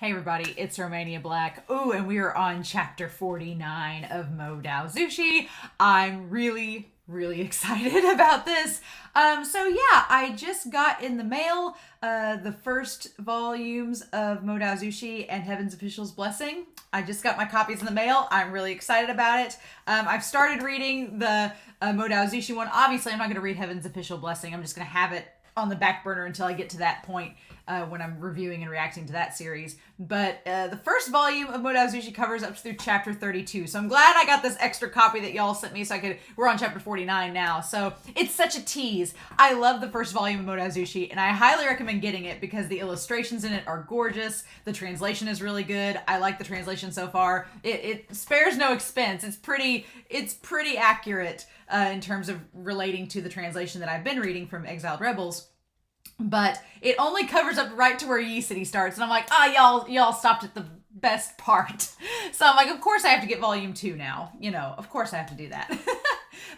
Hey everybody, it's Romania Black. Ooh, and we are on chapter 49 of Mo Dao Zushi. I'm really excited about this. So yeah, I just got in the mail the first volumes of Mo Dao Zushi and Heaven's Official's Blessing. I just got my copies in the mail. I'm really excited about it. I've started reading the Mo Dao Zushi one. Obviously, I'm not going to read Heaven's Official Blessing. I'm just going to have it on the back burner until I get to that point when I'm reviewing and reacting to that series. But the first volume of Mo Dao Zushi covers up through chapter 32. So I'm glad I got this extra copy that y'all sent me we're on chapter 49 now. So it's such a tease. I love the first volume of Mo Dao Zushi and I highly recommend getting it because the illustrations in it are gorgeous. The translation is really good. I like the translation so far. It spares no expense. It's pretty accurate in terms of relating to the translation that I've been reading from Exiled Rebels. But it only covers up right to where Yi City starts. And I'm like, y'all stopped at the best part. So I'm like, of course I have to get volume 2 now. You know, of course I have to do that.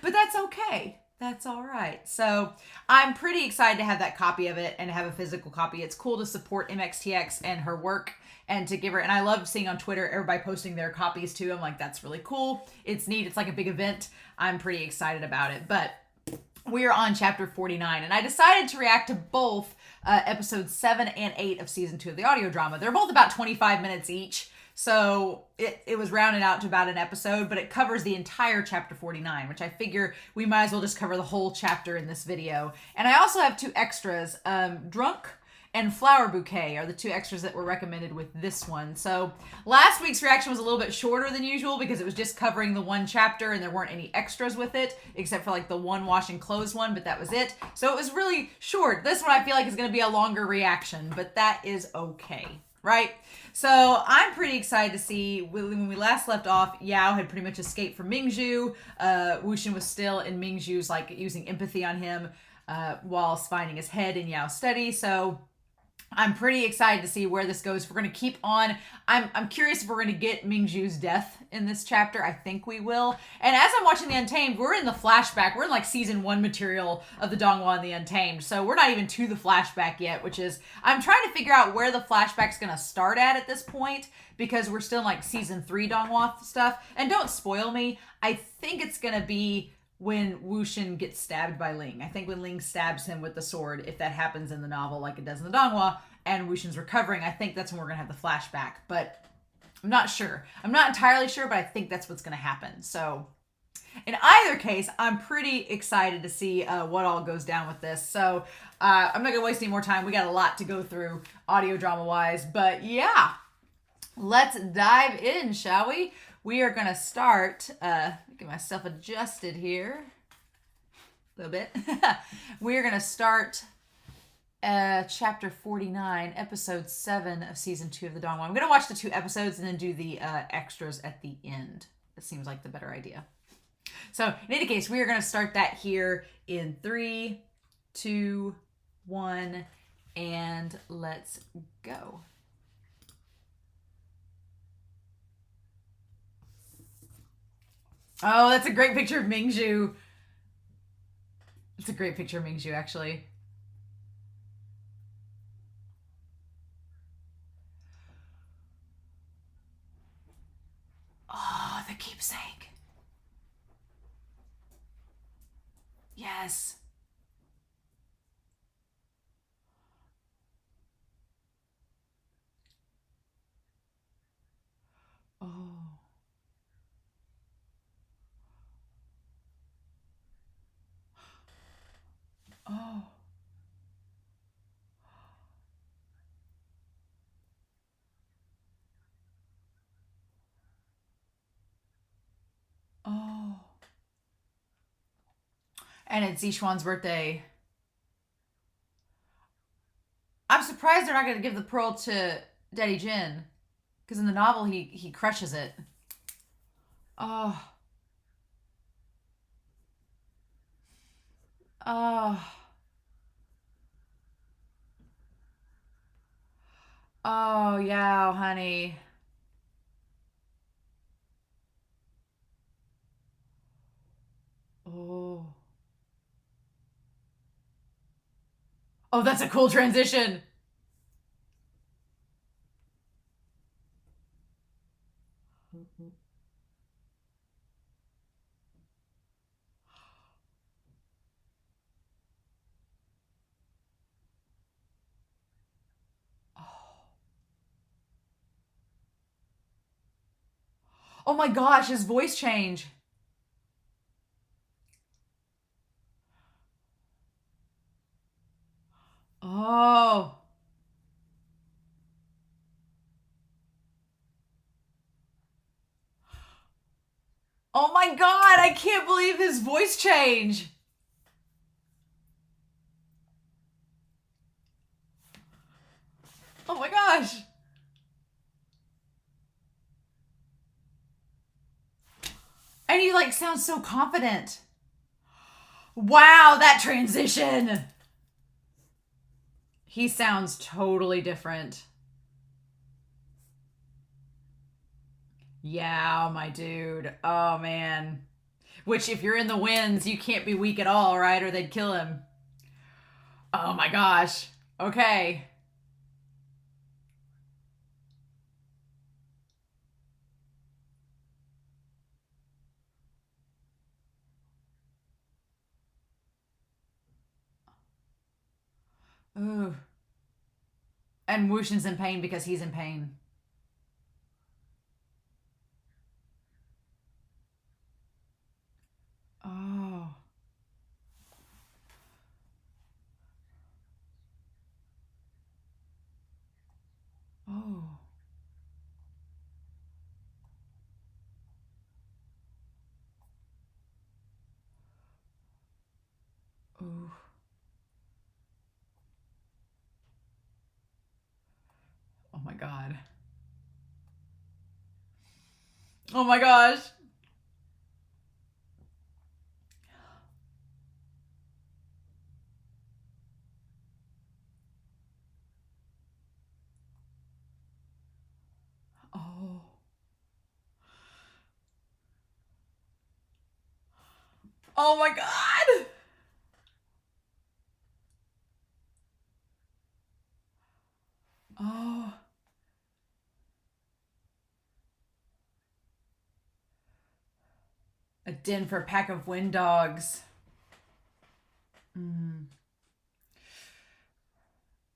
But that's okay. That's all right. So I'm pretty excited to have that copy of it and have a physical copy. It's cool to support MXTX and her work and to give her, and I love seeing on Twitter everybody posting their copies too. I'm like, that's really cool. It's neat. It's like a big event. I'm pretty excited about it. But we are on chapter 49, and I decided to react to both episodes 7 and 8 of season 2 of the audio drama. They're both about 25 minutes each, so it was rounded out to about an episode, but it covers the entire chapter 49, which I figure we might as well just cover the whole chapter in this video. And I also have 2 extras. Drunk and Flower Bouquet are the 2 extras that were recommended with this one. So last week's reaction was a little bit shorter than usual because it was just covering the one chapter and there weren't any extras with it, except for like the one wash and clothes one, but that was it. So it was really short. This one I feel like is going to be a longer reaction, but that is okay, right? So I'm pretty excited to see, when we last left off, YAO had pretty much escaped from MingJue. WuXian was still in MingJue's, like, using empathy on him whilst finding his head in YAO's study. So I'm pretty excited to see where this goes. If we're going to keep on. I'm curious if we're going to get Mingjue's death in this chapter. I think we will. And as I'm watching The Untamed, we're in the flashback. We're in like season 1 material of the Donghua and The Untamed. So we're not even to the flashback yet, which is, I'm trying to figure out where the flashback's going to start at this point because we're still in like season 3 Donghua stuff. And don't spoil me. I think it's going to be when WuXian gets stabbed by Ling. I think when Ling stabs him with the sword, if that happens in the novel like it does in the Donghua, and WuXian's recovering, I think that's when we're going to have the flashback. But I'm not sure. I'm not entirely sure, but I think that's what's going to happen. So in either case, I'm pretty excited to see what all goes down with this. So I'm not going to waste any more time. We got a lot to go through audio drama-wise. But yeah, let's dive in, shall we? We are going to start, get myself adjusted here a little bit. We're going to start chapter 49, episode 7 of season 2 of the Donghua. I'm going to watch the 2 episodes and then do the extras at the end. That seems like the better idea. So in any case, we are going to start that here in 3, 2, 1, and let's go. Oh, that's a great picture of MingJue. It's a great picture of MingJue, actually. Oh, the keepsake. Yes. Oh. Oh. Oh. And it's Zixuan's birthday. I'm surprised they're not going to give the pearl to Daddy Jin. Because in the novel, he crushes it. Oh. Oh. Oh, yeah, honey. Oh. Oh, that's a cool transition. Oh my gosh, his voice change. Oh. Oh my god, I can't believe his voice change. Oh my gosh. And he like sounds so confident. Wow, that transition. He sounds totally different. Yeah, my dude. Oh man. Which if you're in the winds, you can't be weak at all, right? Or they'd kill him. Oh my gosh. Okay. Ooh. And WuXian's in pain because he's in pain. Oh. Oh. Ooh. Oh my god. Oh my gosh. Oh. Oh my god. Oh. A den for a pack of wind dogs. Mm.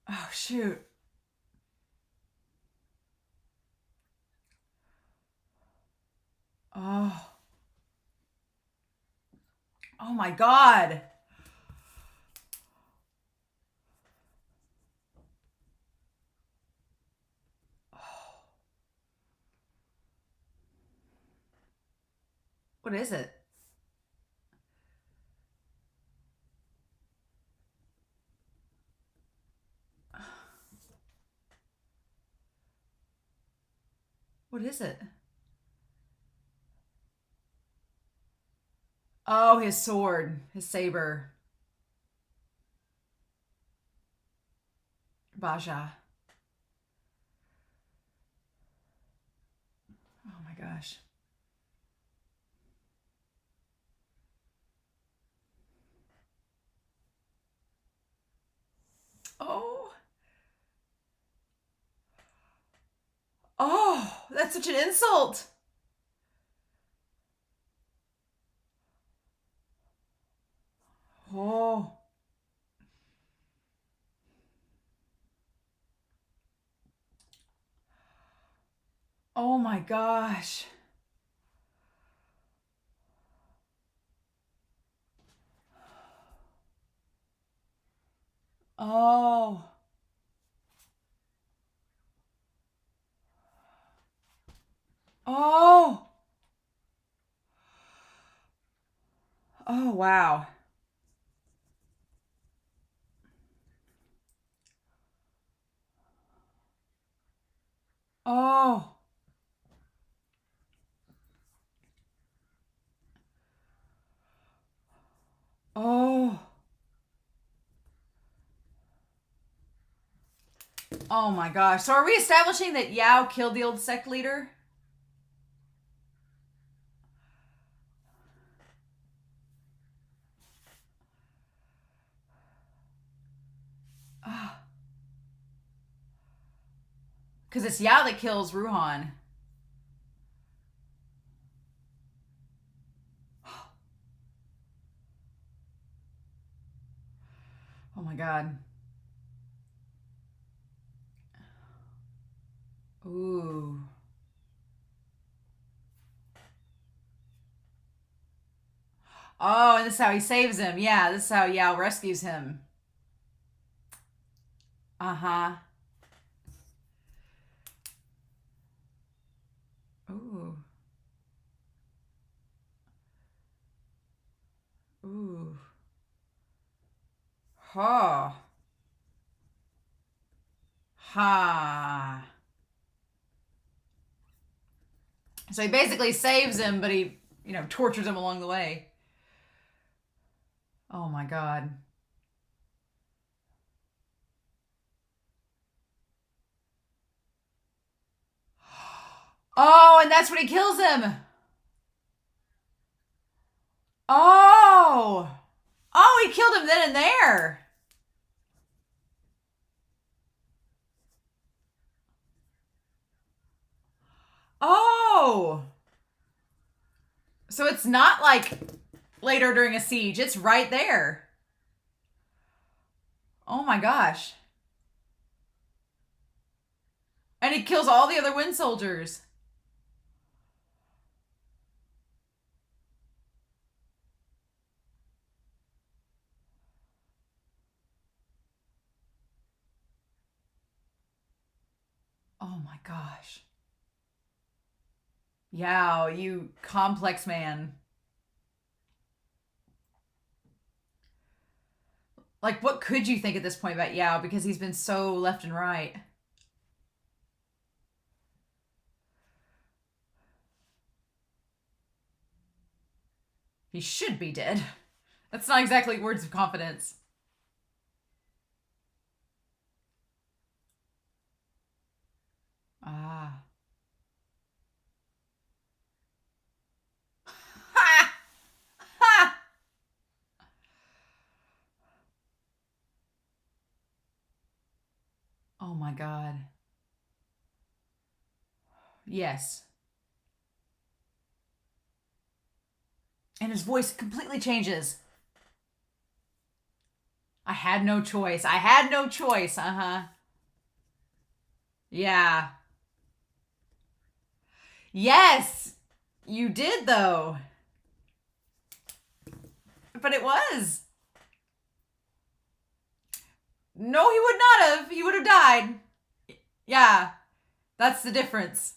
Oh shoot. Oh. Oh my god. What is it? What is it? Oh, his sword. His saber. Baja. Oh my gosh. Oh. Oh, that's such an insult. Oh. Oh my gosh. Oh. Oh. Oh, wow. Oh. Oh. Oh my gosh. So are we establishing that YAO killed the old sect leader? Because it's YAO that kills Ruhan. Oh my god. Ooh. Oh, and this is how he saves him. Yeah, this is how Yao rescues him. Uh-huh. Ooh. Ooh. Ha. Ha. So he basically saves him, but he, tortures him along the way. Oh my god. Oh, and that's when he kills him. Oh. Oh, he killed him then and there. Oh. So it's not like later during a siege. It's right there. Oh my gosh. And he kills all the other wind soldiers. Oh my gosh. Yao, you complex man. Like, what could you think at this point about Yao? Because he's been so left and right. He should be dead. That's not exactly words of confidence. Ah. Ha! Ha! Oh my god. Yes. And his voice completely changes. I had no choice. I had no choice. Uh-huh. Yeah. Yes. You did, though. But it was. No, he would not have. He would have died. Yeah. That's the difference.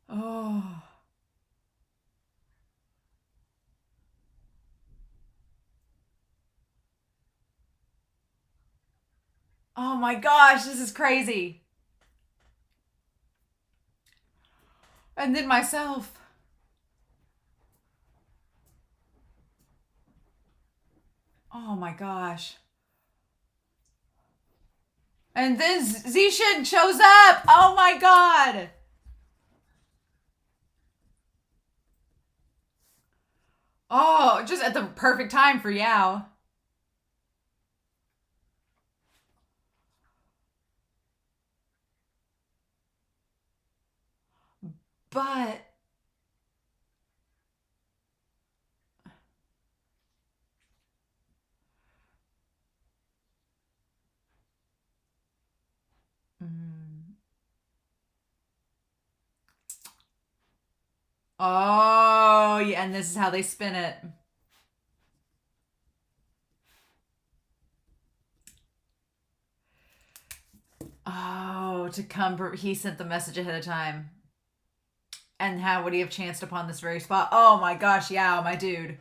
Oh. Oh my gosh, this is crazy. And then myself. Oh my gosh. And then Xichen shows up. Oh my god. Oh, just at the perfect time for Yao. But oh, yeah, and this is how they spin it. Oh, to come, he sent the message ahead of time. And how would he have chanced upon this very spot? Oh my gosh, Yao, my dude.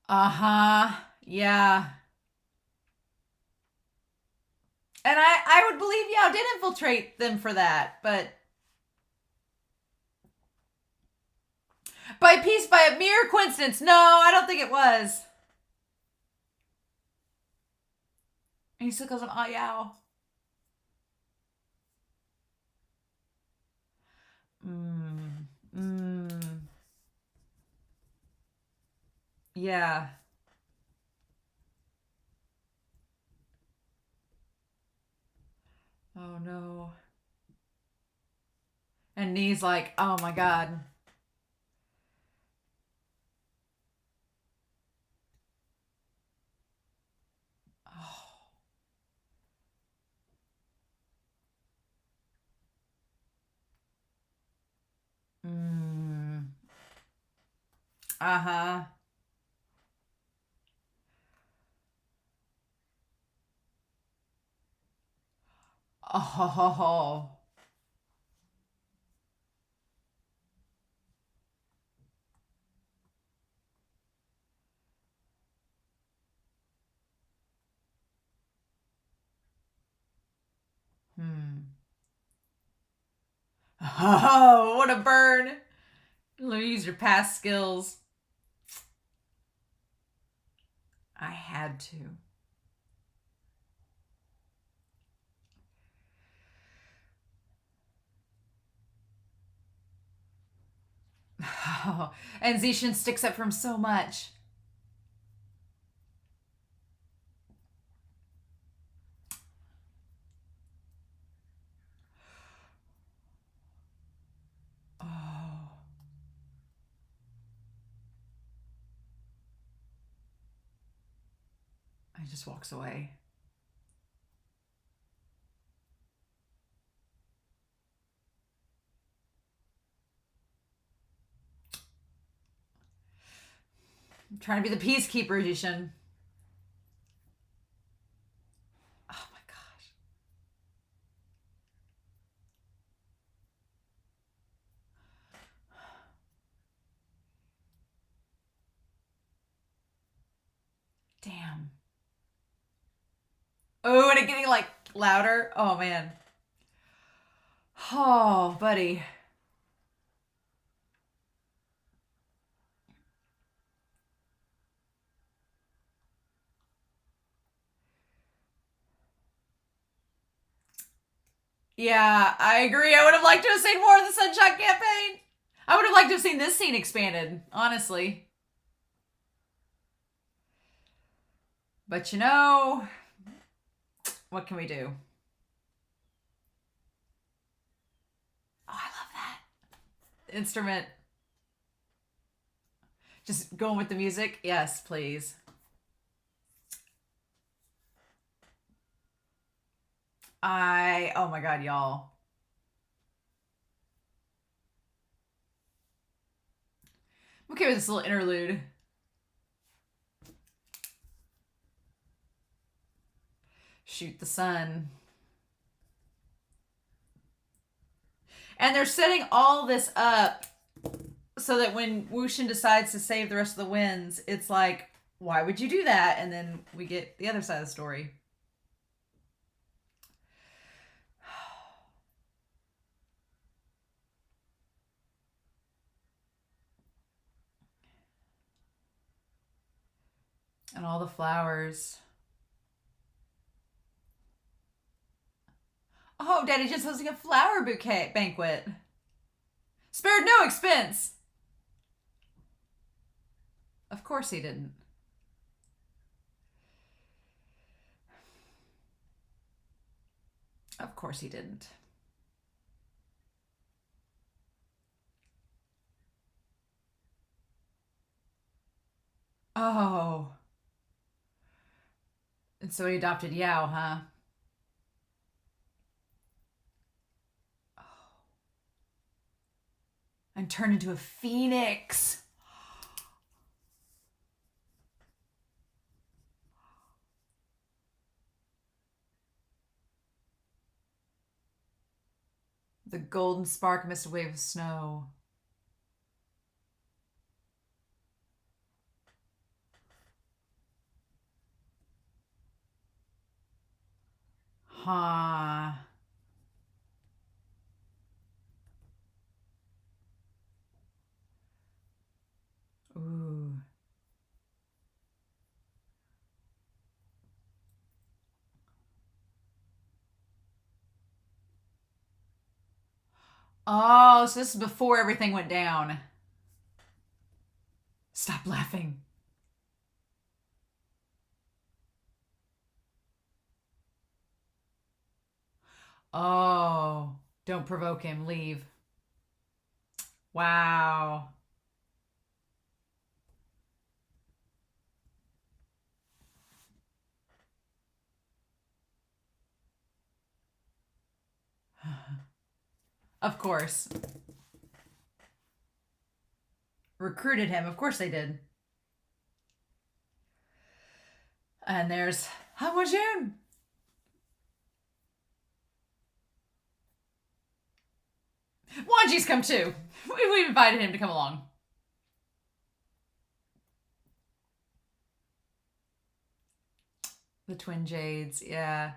Uh-huh. Yeah. And I would believe Yao did infiltrate them for that, but by a mere coincidence. No, I don't think it was. And he still calls him Yao. Yeah. Oh no. And Ni's like, oh my god. Mm. Uh-huh. Oh. Hmm. Oh, what a burn. Let me use your past skills. I had to. Oh, and Xichen sticks up from so much. Oh. He just walks away. I'm trying to be the peacekeeper, Xichen. Oh my gosh. Damn. Oh, and it getting like louder. Oh man. Oh, buddy. Yeah, I agree. I would have liked to have seen more of the Sunshine Campaign. I would have liked to have seen this scene expanded, honestly. But you know, what can we do? Oh, I love that instrument. Just going with the music? Yes, please. Oh my god, y'all. I'm okay with this little interlude. Shoot the sun. And they're setting all this up so that when WuXian decides to save the rest of the winds, it's like, why would you do that? And then we get the other side of the story. And all the flowers. Oh, Daddy just hosting a flower bouquet banquet. Spared no expense. Of course he didn't. Of course he didn't. Oh. And so he adopted YAO, huh? Oh. And turned into a phoenix. The golden spark amidst a wave of snow. Huh. Ooh. Oh, so this is before everything went down. Stop laughing. Oh, don't provoke him. Leave. Wow. Of course. Recruited him. Of course they did. And there's Hamajun. Wangji's come too. We invited him to come along. The twin jades, yeah.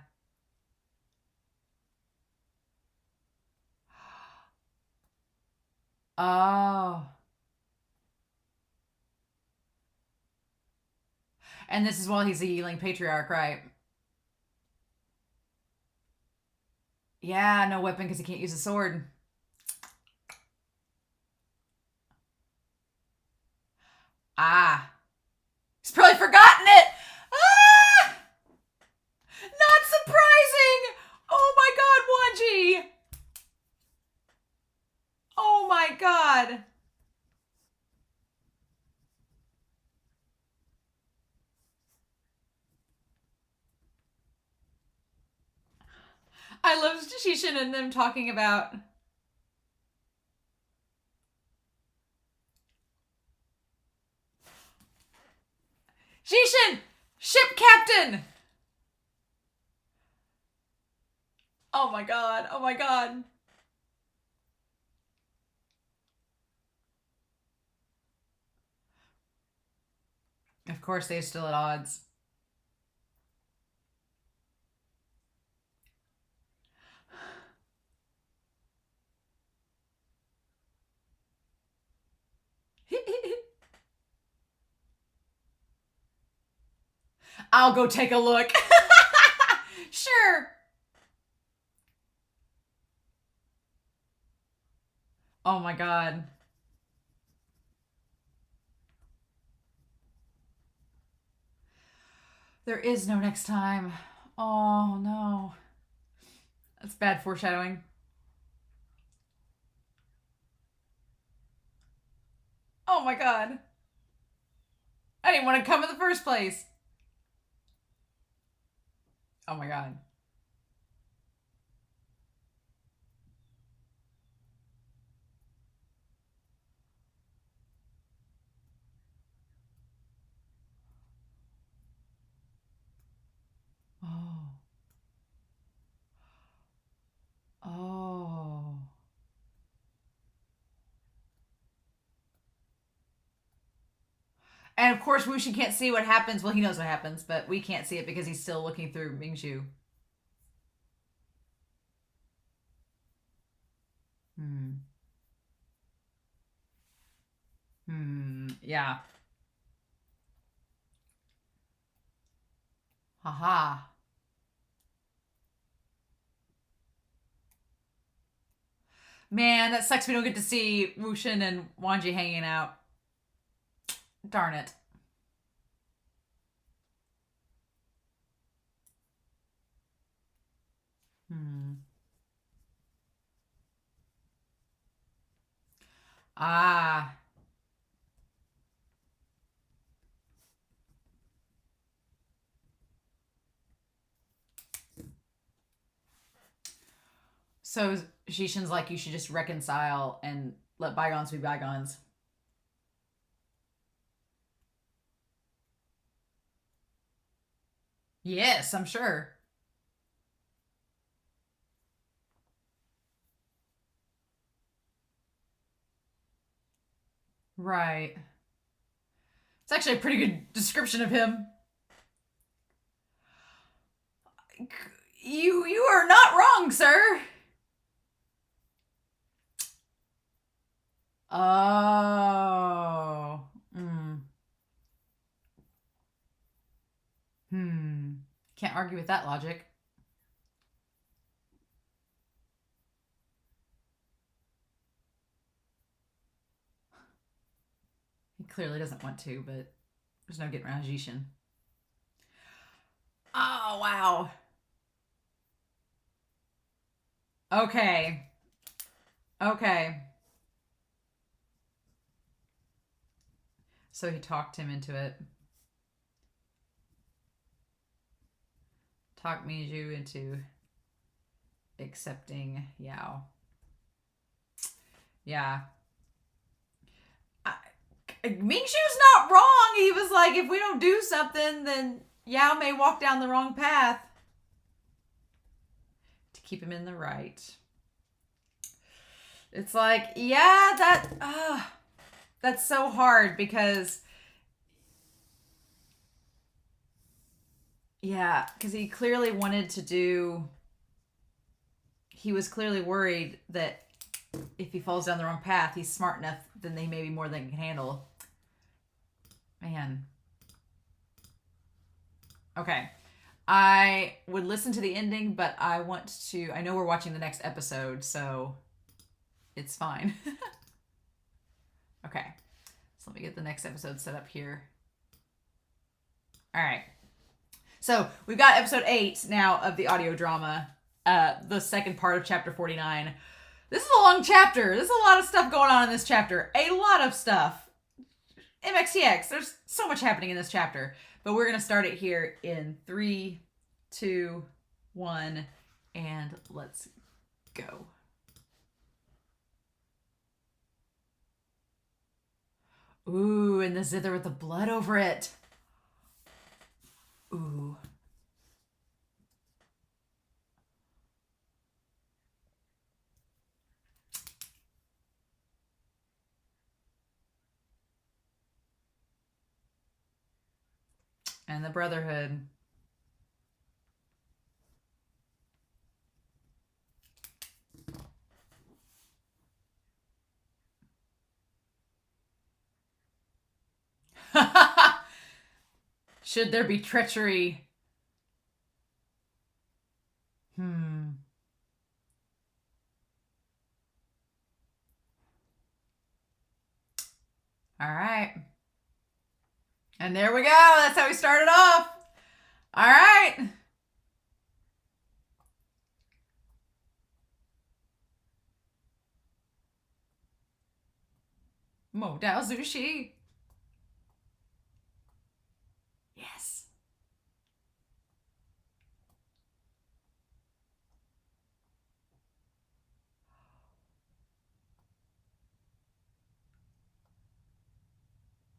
Oh. And this is while he's a Healing Patriarch, right? Yeah, no weapon because he can't use a sword. Ah. He's probably forgotten it! Ah! Not surprising! Oh my god, Wangji! Oh my god. I love Xichen and them talking about... Xichen! Ship captain! Oh my god, oh my god. Of course, they're still at odds. I'll go take a look. Sure. Oh my god. There is no next time. Oh no. That's bad foreshadowing. Oh my god. I didn't want to come in the first place. Oh my god. Oh. Oh. And of course, WuXian can't see what happens. Well, he knows what happens, but we can't see it because he's still looking through MingJue. Yeah. Haha. Man, that sucks we don't get to see WuXian and Wangji hanging out. Darn it. Ah. So Xichen's like, you should just reconcile and let bygones be bygones. Yes, I'm sure. Right. It's actually a pretty good description of him. You are not wrong, sir. Oh. Can't argue with that logic. He clearly doesn't want to, but there's no getting around Xichen. Oh, wow. Okay. Okay. So he talked him into it. Talked MingJue into accepting YAO. Yeah. MingJue's not wrong. He was like, if we don't do something, then YAO may walk down the wrong path. To keep him in the right. It's like, yeah, that's so hard because, yeah, because he clearly wanted to do, he was clearly worried that if he falls down the wrong path, he's smart enough, then they may be more than he can handle. Man. Okay. I would listen to the ending, but I know we're watching the next episode, so it's fine. Okay. So let me get the next episode set up here. All right. So we've got episode 8 now of the audio drama, the second part of chapter 49. This is a long chapter. There's a lot of stuff going on in this chapter. A lot of stuff. MXTX. There's so much happening in this chapter. But we're going to start it here in 3, 2, 1, and let's go. Ooh, and the zither with the blood over it. Ooh. And the Brotherhood. Should there be treachery? All right. And there we go. That's how we started off. All right. Modao Zushi. Yes.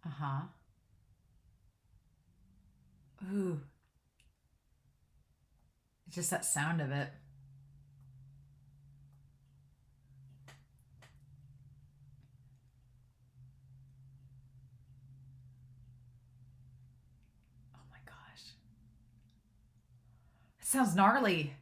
Uh-huh. Ooh. Just that sound of it. Oh my gosh. It sounds gnarly.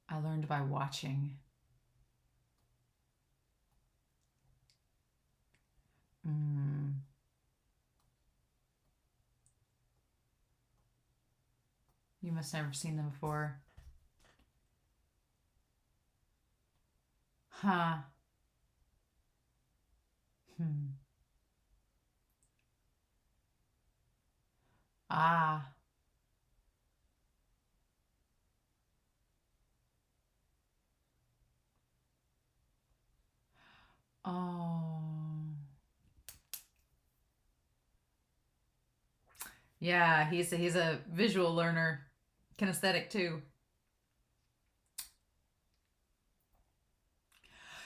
I learned by watching. You must have never seen them before. Huh. Ah. Oh. Yeah, he's a visual learner. Kinesthetic too.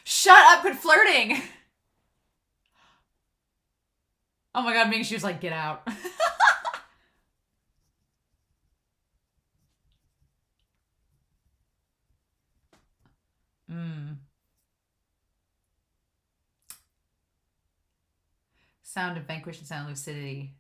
Shut up, quit flirting! Oh my god, MingJue was like, get out. Sound of Banquet and Sound of Lucidity.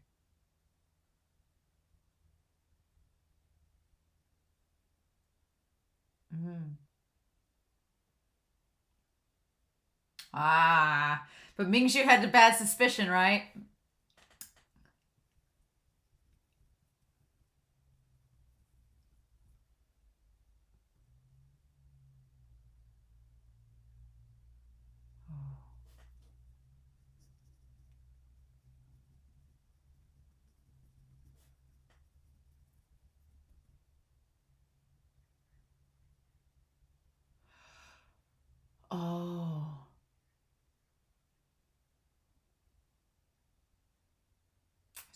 Ah, but MingJue had a bad suspicion, right?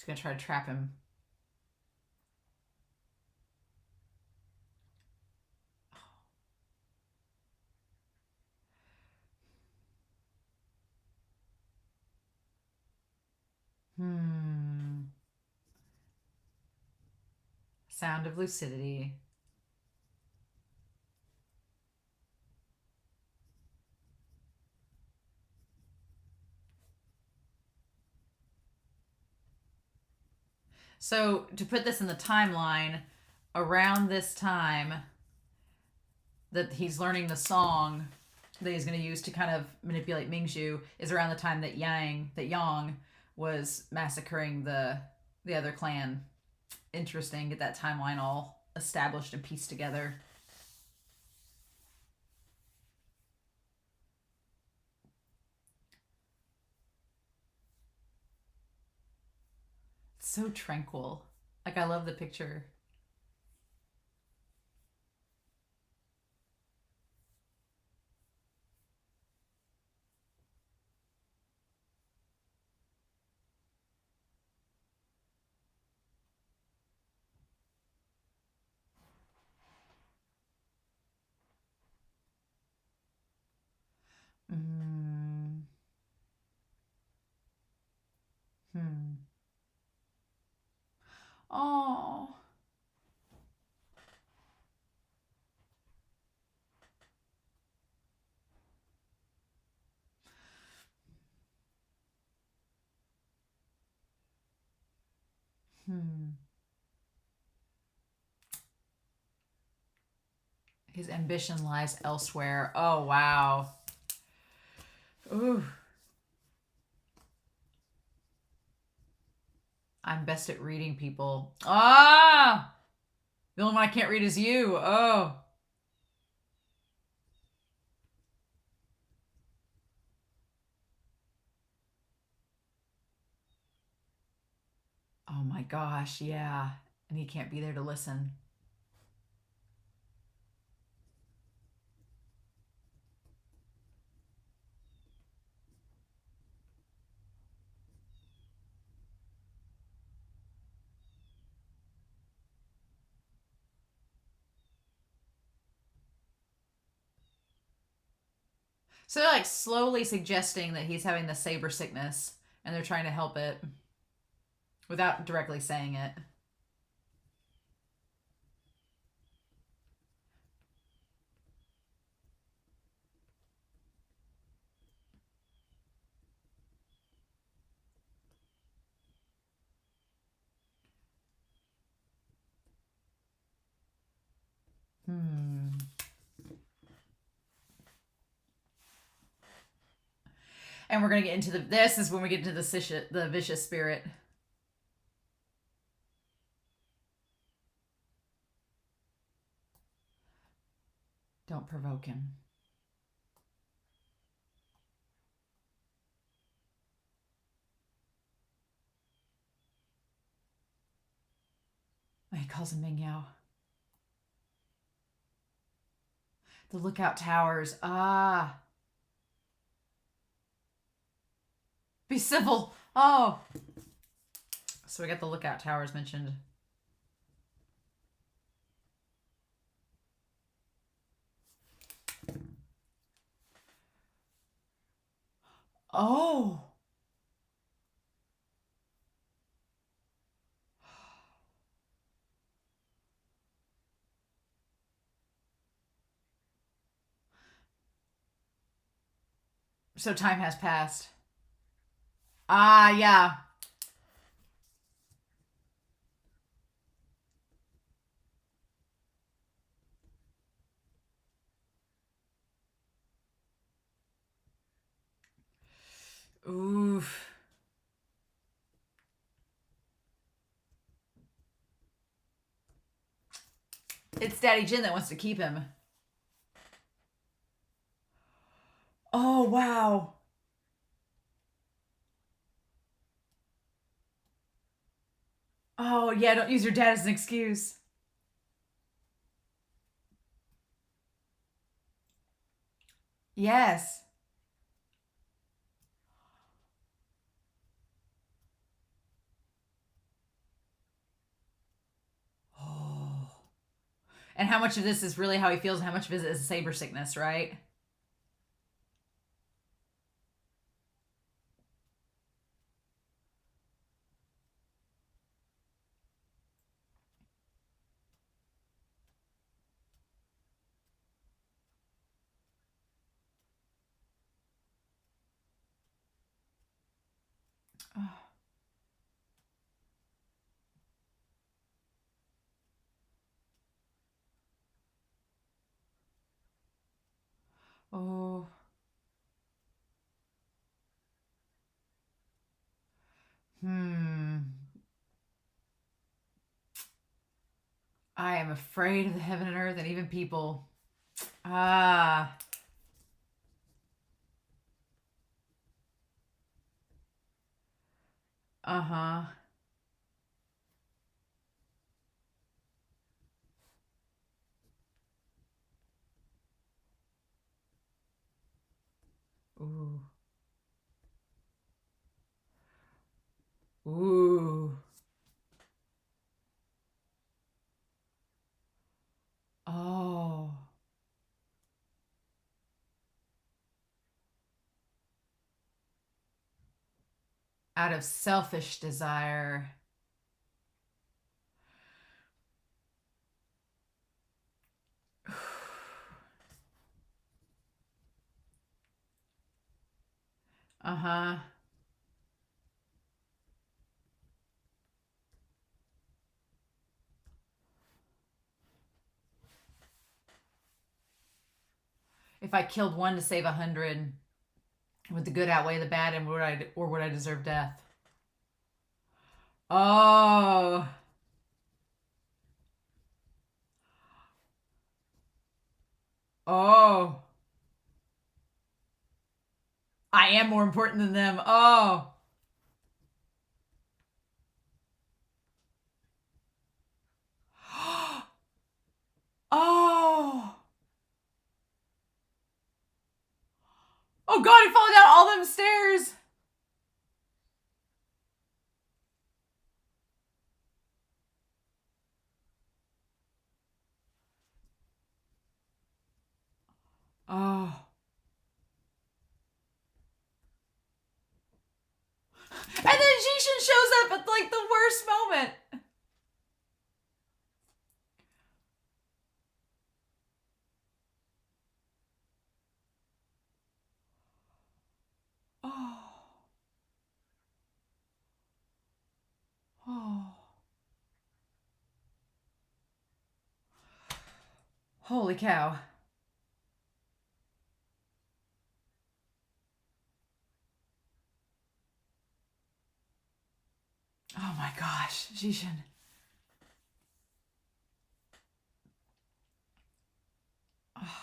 He's going to try to trap him. Sound of Lucidity. So to put this in the timeline, around this time that he's learning the song that he's going to use to kind of manipulate MingJue is around the time that Yang was massacring the other clan. Interesting. Get that timeline all established and pieced together. It's so tranquil. Like, I love the picture. Oh. His ambition lies elsewhere. Oh, wow. Ooh. I'm best at reading people. Ah! The only one I can't read is you. Oh. Oh my gosh, yeah. And he can't be there to listen. So they're like slowly suggesting that he's having the saber sickness and they're trying to help it without directly saying it. And we're going to get into this is when we get into the vicious spirit. Don't provoke him. Oh, he calls him Mingyao. The lookout towers. Ah. Be civil. Oh. So we got the lookout towers mentioned. Oh. So time has passed. Ah, yeah. Oof. It's Daddy Jin that wants to keep him. Oh, wow. Oh, yeah, don't use your dad as an excuse. Yes. And how much of this is really how he feels and how much of it is saber sickness, right? Oh. I am afraid of the heaven and earth and even people. Ah. Uh-huh. Ooh. Ooh. Oh. Out of selfish desire. Uh-huh. If I killed one to save 100, would the good outweigh the bad, and would I deserve death? Oh. Oh. I am more important than them. Oh. Oh. Oh God, he falling down all them stairs. Oh. And then Xichen shows up at like the worst moment. Oh. Oh. Holy cow. Oh my gosh, Xichen. Oh.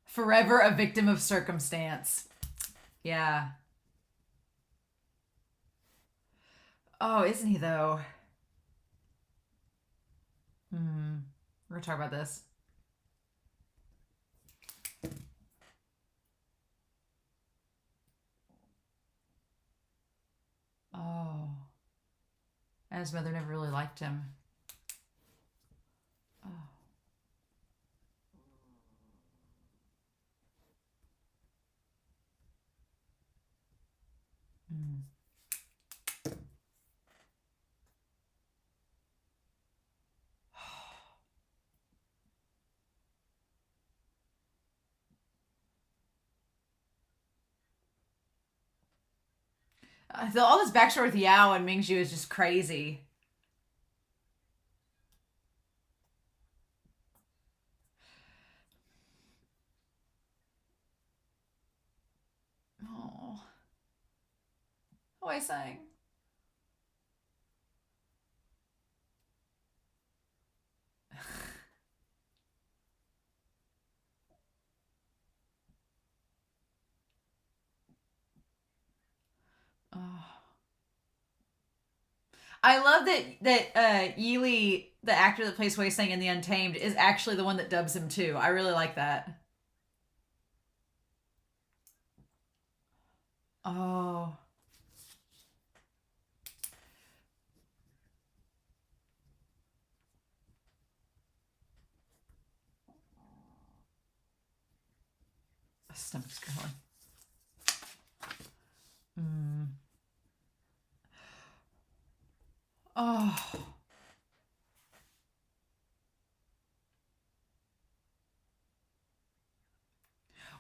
Forever a victim of circumstance. Yeah. Oh, isn't he though? We're gonna talk about this. Oh. And his mother never really liked him. Oh. All this backstory with YAO and MingJue is just crazy. Oh. HuaiSang. Oh. I love that Yili, the actor that plays HuaiSang in The Untamed, is actually the one that dubs him too. I really like that. Oh. My stomach's growling. Oh.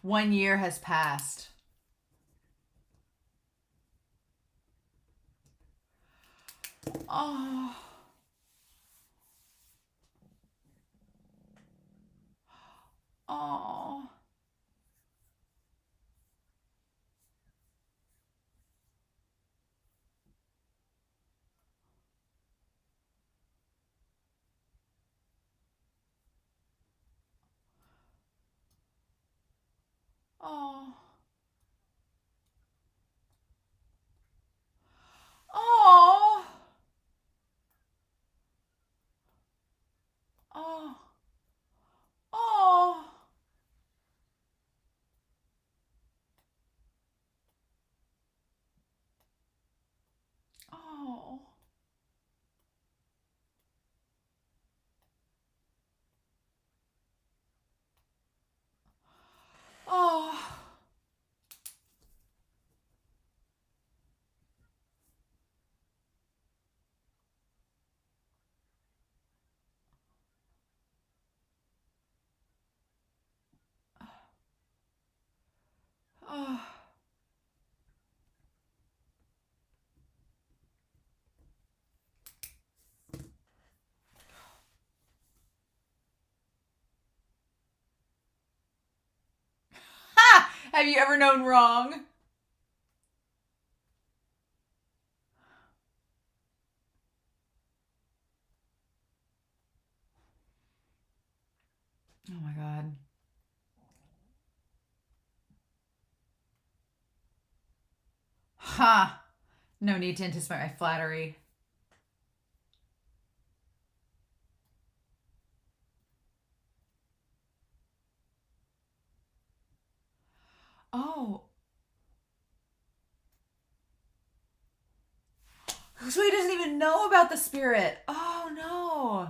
One year has passed. Oh. Oh. Oh. Oh. Oh. Oh. Oh. Oh. Oh. Ha! Have you ever known wrong? Oh my God. Ha! No need to anticipate my flattery. Oh. So he doesn't even know about the spirit. Oh no.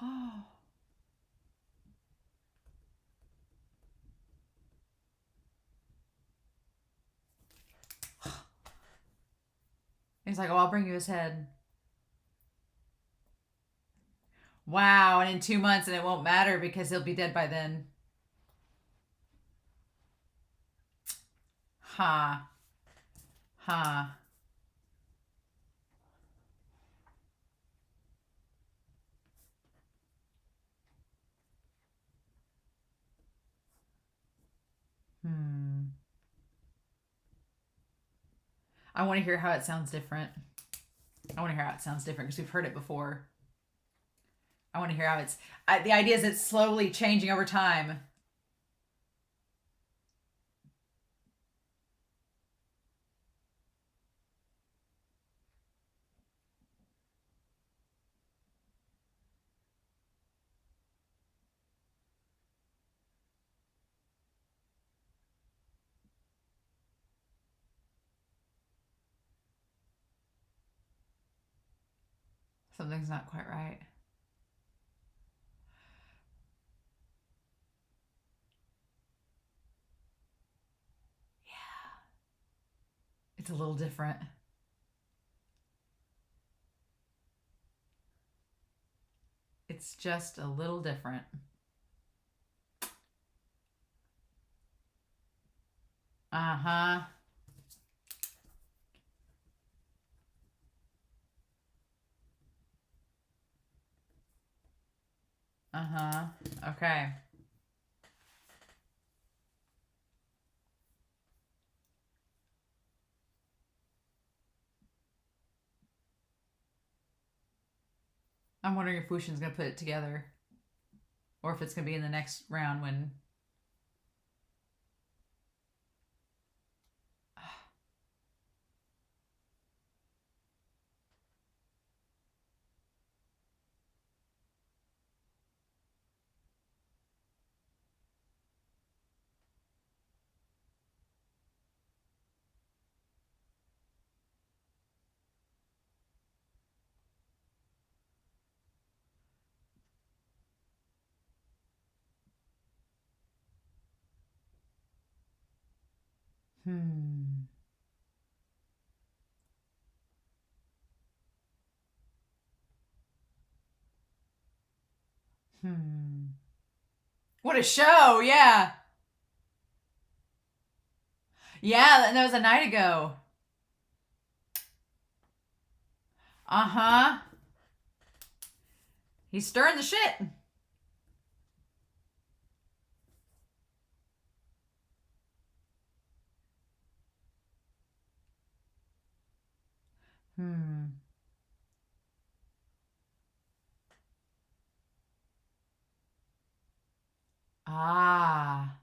Oh. He's like, oh, I'll bring you his head. Wow, and in 2 months, and it won't matter because he'll be dead by then. Ha. Ha. I want to hear how it sounds different. I want to hear how it sounds different because we've heard it before. I want to hear how it's... the idea is it's slowly changing over time. Something's not quite right. Yeah. It's a little different. It's just a little different. Uh-huh. Uh-huh. Okay. I'm wondering if WuXian's going to put it together. Or if it's going to be in the next round when... Hmm. Hmm. What a show, yeah. Yeah, and that was a night ago. Uh-huh. He's stirring the shit. Hmm. Ah.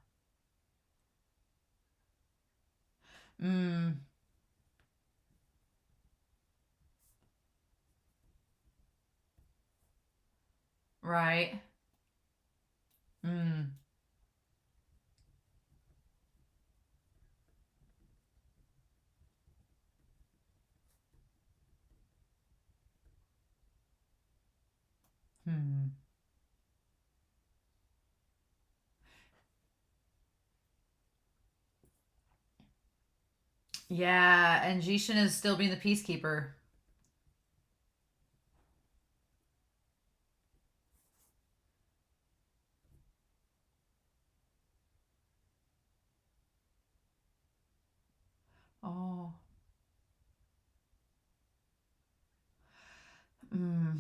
Hmm. Right. Hmm. Hmm. Yeah, and Xichen is still being the peacekeeper. Oh. Hmm.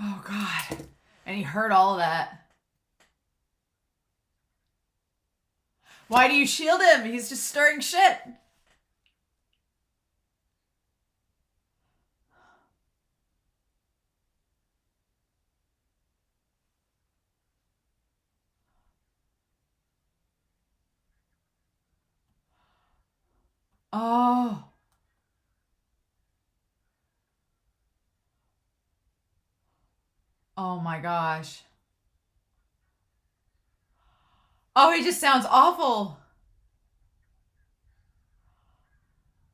Oh God. And he heard all of that. Why do you shield him? He's just stirring shit. Oh. Oh my gosh. Oh, he just sounds awful.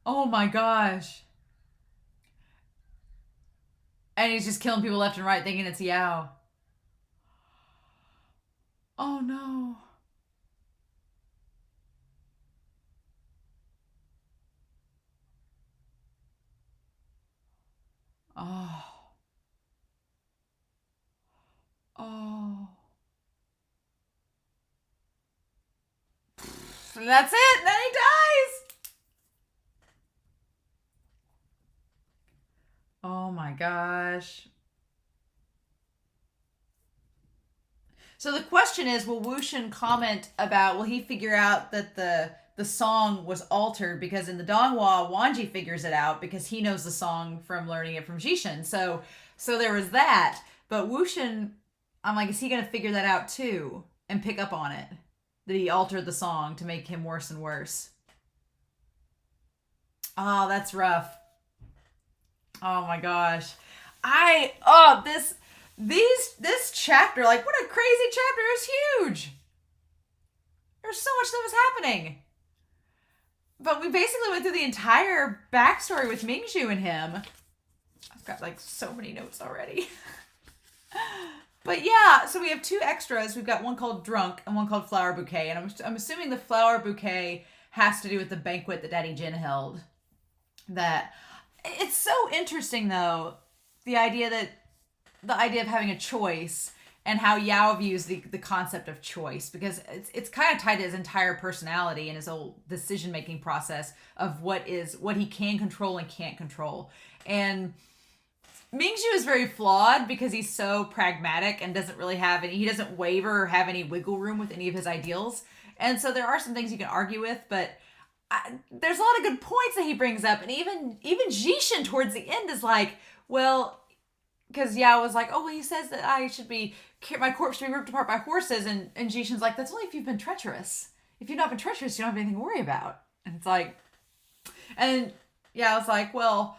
Oh my gosh. And he's just killing people left and right thinking it's YAO. Oh no. Oh. Oh. And that's it. Then he dies. Oh my gosh. So the question is, will WuXian comment about, will he figure out that the song was altered? Because in the Donghua, Wangji figures it out because he knows the song from learning it from Xichen. So there was that. But WuXian, I'm like, is he going to figure that out too and pick up on it? That he altered the song to make him worse and worse. Oh, that's rough. Oh my gosh. This chapter, like, what a crazy chapter. It's huge. There's so much that was happening. But we basically went through the entire backstory with MingJue and him. I've got like so many notes already. But yeah, so we have two extras. We've got one called Drunk and one called Flower Bouquet. And I'm assuming the Flower Bouquet has to do with the banquet that Daddy Jin held. That it's so interesting though, the idea of having a choice and how YAO views the concept of choice, because it's kind of tied to his entire personality and his whole decision making process of what he can control and can't control. And MingJue is very flawed because he's so pragmatic and doesn't really he doesn't waver or have any wiggle room with any of his ideals. And so there are some things you can argue with, but there's a lot of good points that he brings up. And even Xichen towards the end is like, well, because Yao was like, oh, well, he says that my corpse should be ripped apart by horses. And Jishin's like, that's only if you've been treacherous. If you've not been treacherous, you don't have anything to worry about. And it's like, and Yao was like, well,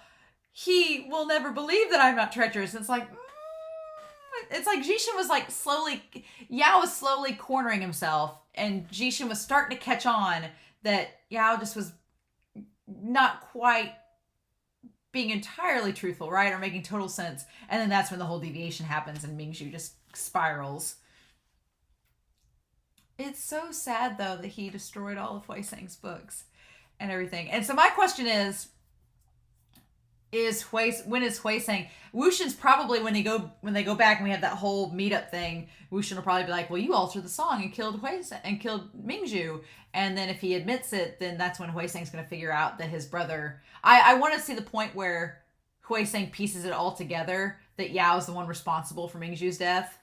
he will never believe that I'm not treacherous. And it's like Jishin was like Yao was slowly cornering himself. And Jishin was starting to catch on that Yao just was not quite being entirely truthful, right? Or making total sense. And then that's when the whole deviation happens and MingJue just spirals. It's so sad, though, that he destroyed all of HuaiSang's books and everything. And so my question is when is HuaiSang? WuXian's probably when they go back and we have that whole meetup thing, WuXian will probably be like, well, you altered the song and killed HuaiSang and killed MingJue. And then if he admits it, then that's when HuaiSang's going to figure out that his brother... I want to see the point where HuaiSang pieces it all together, that YAO is the one responsible for MingJue's death.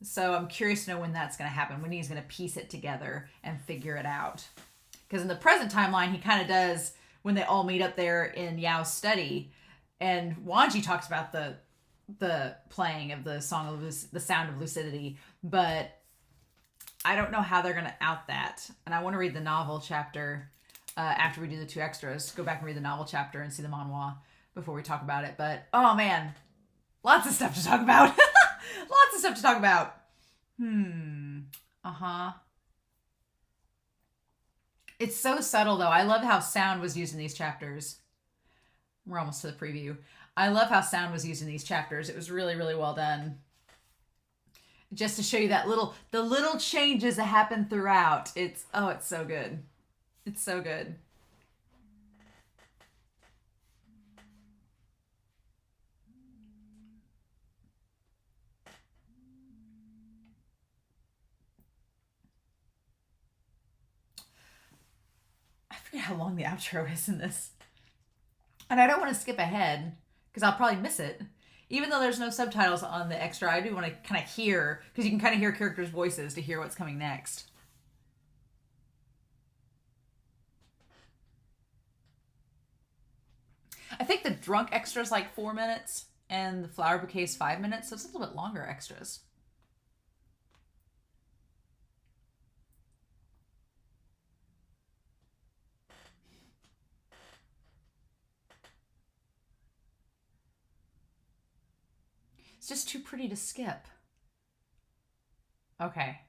So I'm curious to know when that's going to happen, when he's going to piece it together and figure it out. Because in the present timeline, he kind of does when they all meet up there in Yao's study. And Wangji talks about the playing of the the Sound of Lucidity. But I don't know how they're going to out that. And I want to read the novel chapter after we do the 2 extras. Go back and read the novel chapter and see the Manhua before we talk about it. But, oh man, lots of stuff to talk about. Lots of stuff to talk about. It's so subtle, though. I love how sound was used in these chapters. We're almost to the preview. I love how sound was used in these chapters. It was really, really well done. Just to show you the little changes that happen throughout. It's so good. It's so good. I forget how long the outro is in this. And I don't want to skip ahead because I'll probably miss it. Even though there's no subtitles on the extra, I do want to kind of hear, because you can kind of hear characters' voices to hear what's coming next. I think the drunk extra is like 4 minutes and the flower bouquet is 5 minutes, so it's a little bit longer extras. It's just too pretty to skip. Okay.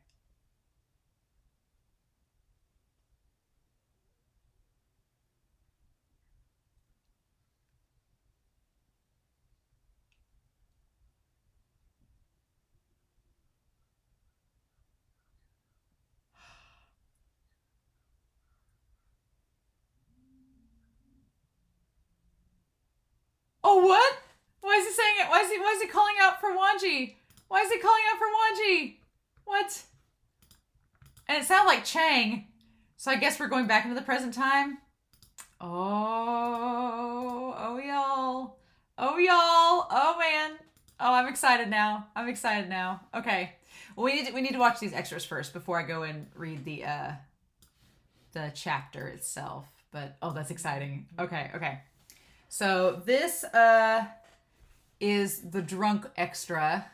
Oh, what? Why is he saying it? Why is he calling out for Wangji? Why is he calling out for Wangji? What? And it sounded like Chang. So I guess we're going back into the present time. Oh y'all. Oh y'all. Oh man. Oh, I'm excited now. I'm excited now. Okay. Well, we need to watch these extras first before I go and read the chapter itself. But oh, that's exciting. Okay. So this is the drunk extra,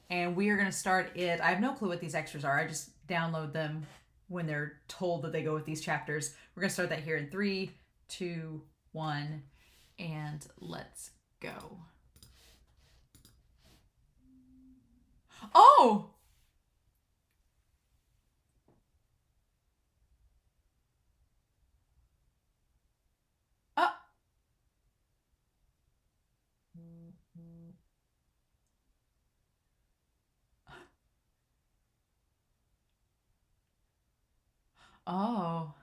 and we are going to start it. I have no clue what these extras are. I just download them when they're told that they go with these chapters. We're going to start that here in 3, 2, 1, and let's go. Oh! Oh.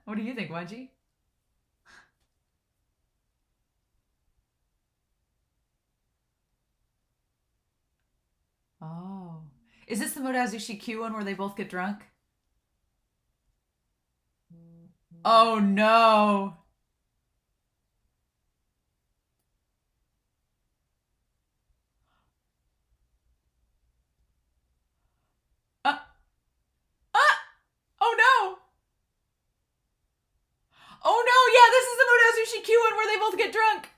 What do you think, Wangji? Oh. Is this the Modazushi Q one where they both get drunk? Oh no. Oh no. Oh no, yeah, this is the Modazushi Q one where they both get drunk.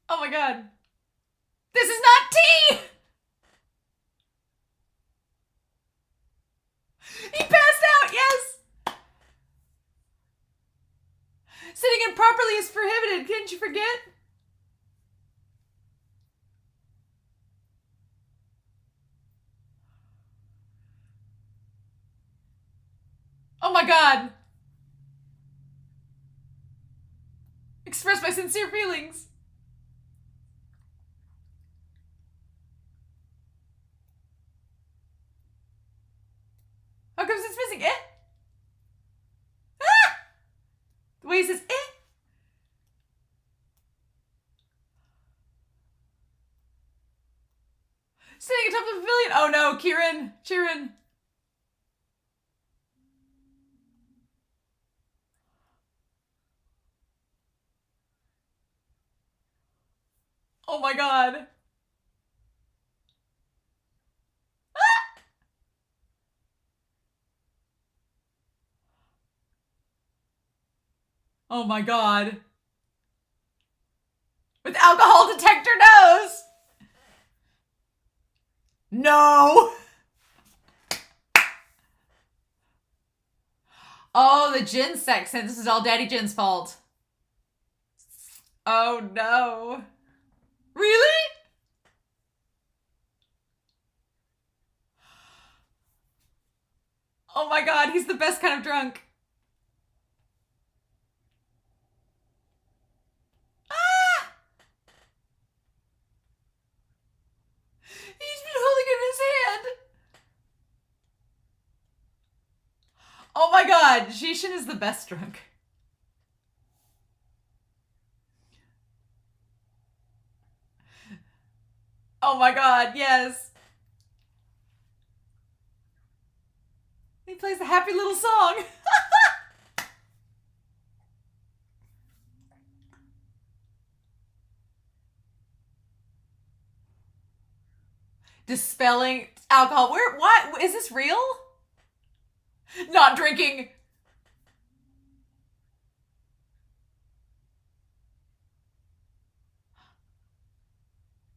Oh my god. This is not tea! He passed out, yes! Sitting improperly is prohibited, didn't you forget? Oh my god. Express my sincere feelings. How comes it's missing? Eh? Ah! The way he says, eh? Sitting atop the pavilion. Oh no, Chirin. Oh my god. Ah! Oh my god. With alcohol detector nose. No. Oh, the Jin section. This is all Daddy Jin's fault. Oh no. Really? Oh my god, he's the best kind of drunk. Ah! He's been holding it in his hand. Oh my god, Xichen is the best drunk. Oh my god, yes. He plays a happy little song. Dispelling alcohol. What? Is this real? Not drinking.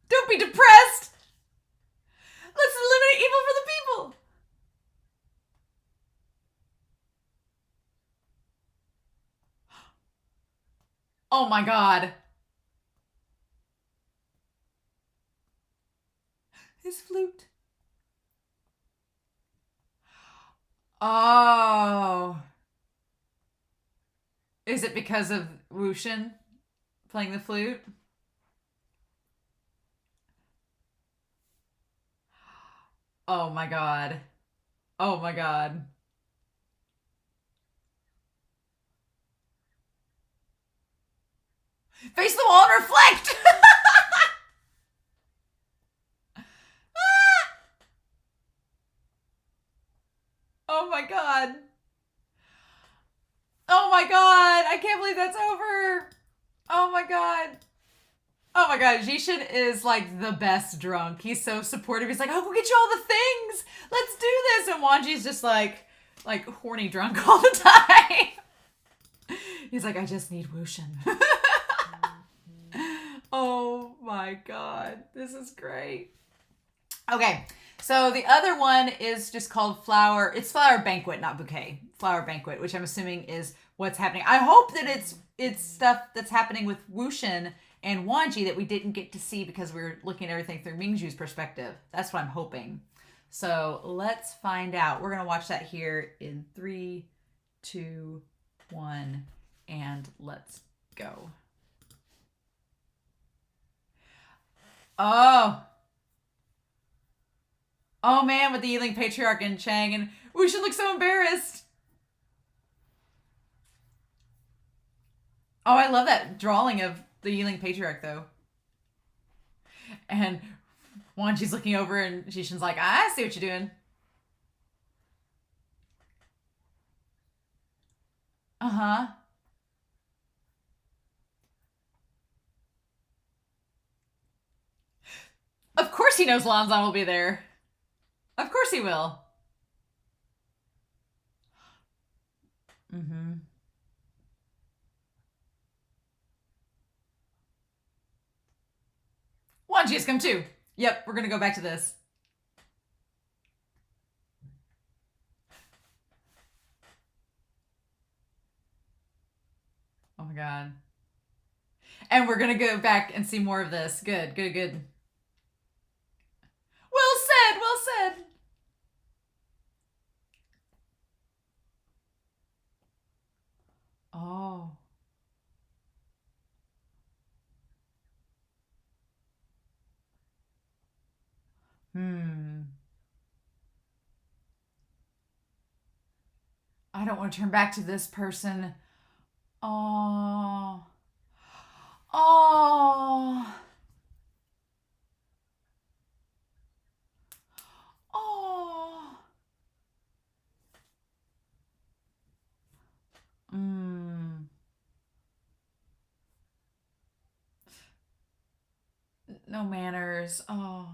Don't be depressed. Let's eliminate evil for the people. Oh my god. His flute. Oh. Is it because of WuXian playing the flute? Oh my god. Oh my god. Face the wall and reflect! Oh my god. Oh my god. I can't believe that's over. Oh my god. Oh my god. Xichen is like the best drunk. He's so supportive. He's like, I'll go get you all the things. Let's do this. And Wangji's just like horny drunk all the time. He's like, I just need WuXian. Oh my god. This is great. Okay. So the other one is just called Flower. It's Flower Banquet, not Bouquet. Flower Banquet, which I'm assuming is what's happening. I hope that it's stuff that's happening with WuXian and Wangji that we didn't get to see because we were looking at everything through MingJue's perspective. That's what I'm hoping. So let's find out. We're going to watch that here in 3, 2, 1, and let's go. Oh. Oh man, with the Healing Patriarch and Chang, and WuXian looks so embarrassed. Oh, I love that drawing of the Healing Patriarch though. And Wangji's looking over and Xichen's like, I see what you're doing. Uh-huh. Of course he knows Lan Zhan will be there. Of course he will. Mm-hmm. Wangji has come too. Yep, we're gonna go back to this. Oh my god. And we're gonna go back and see more of this. Good, good, good. Well said, well said. Oh. Hmm. I don't want to turn back to this person. Oh. Oh. Oh. Hmm. No manners. Oh.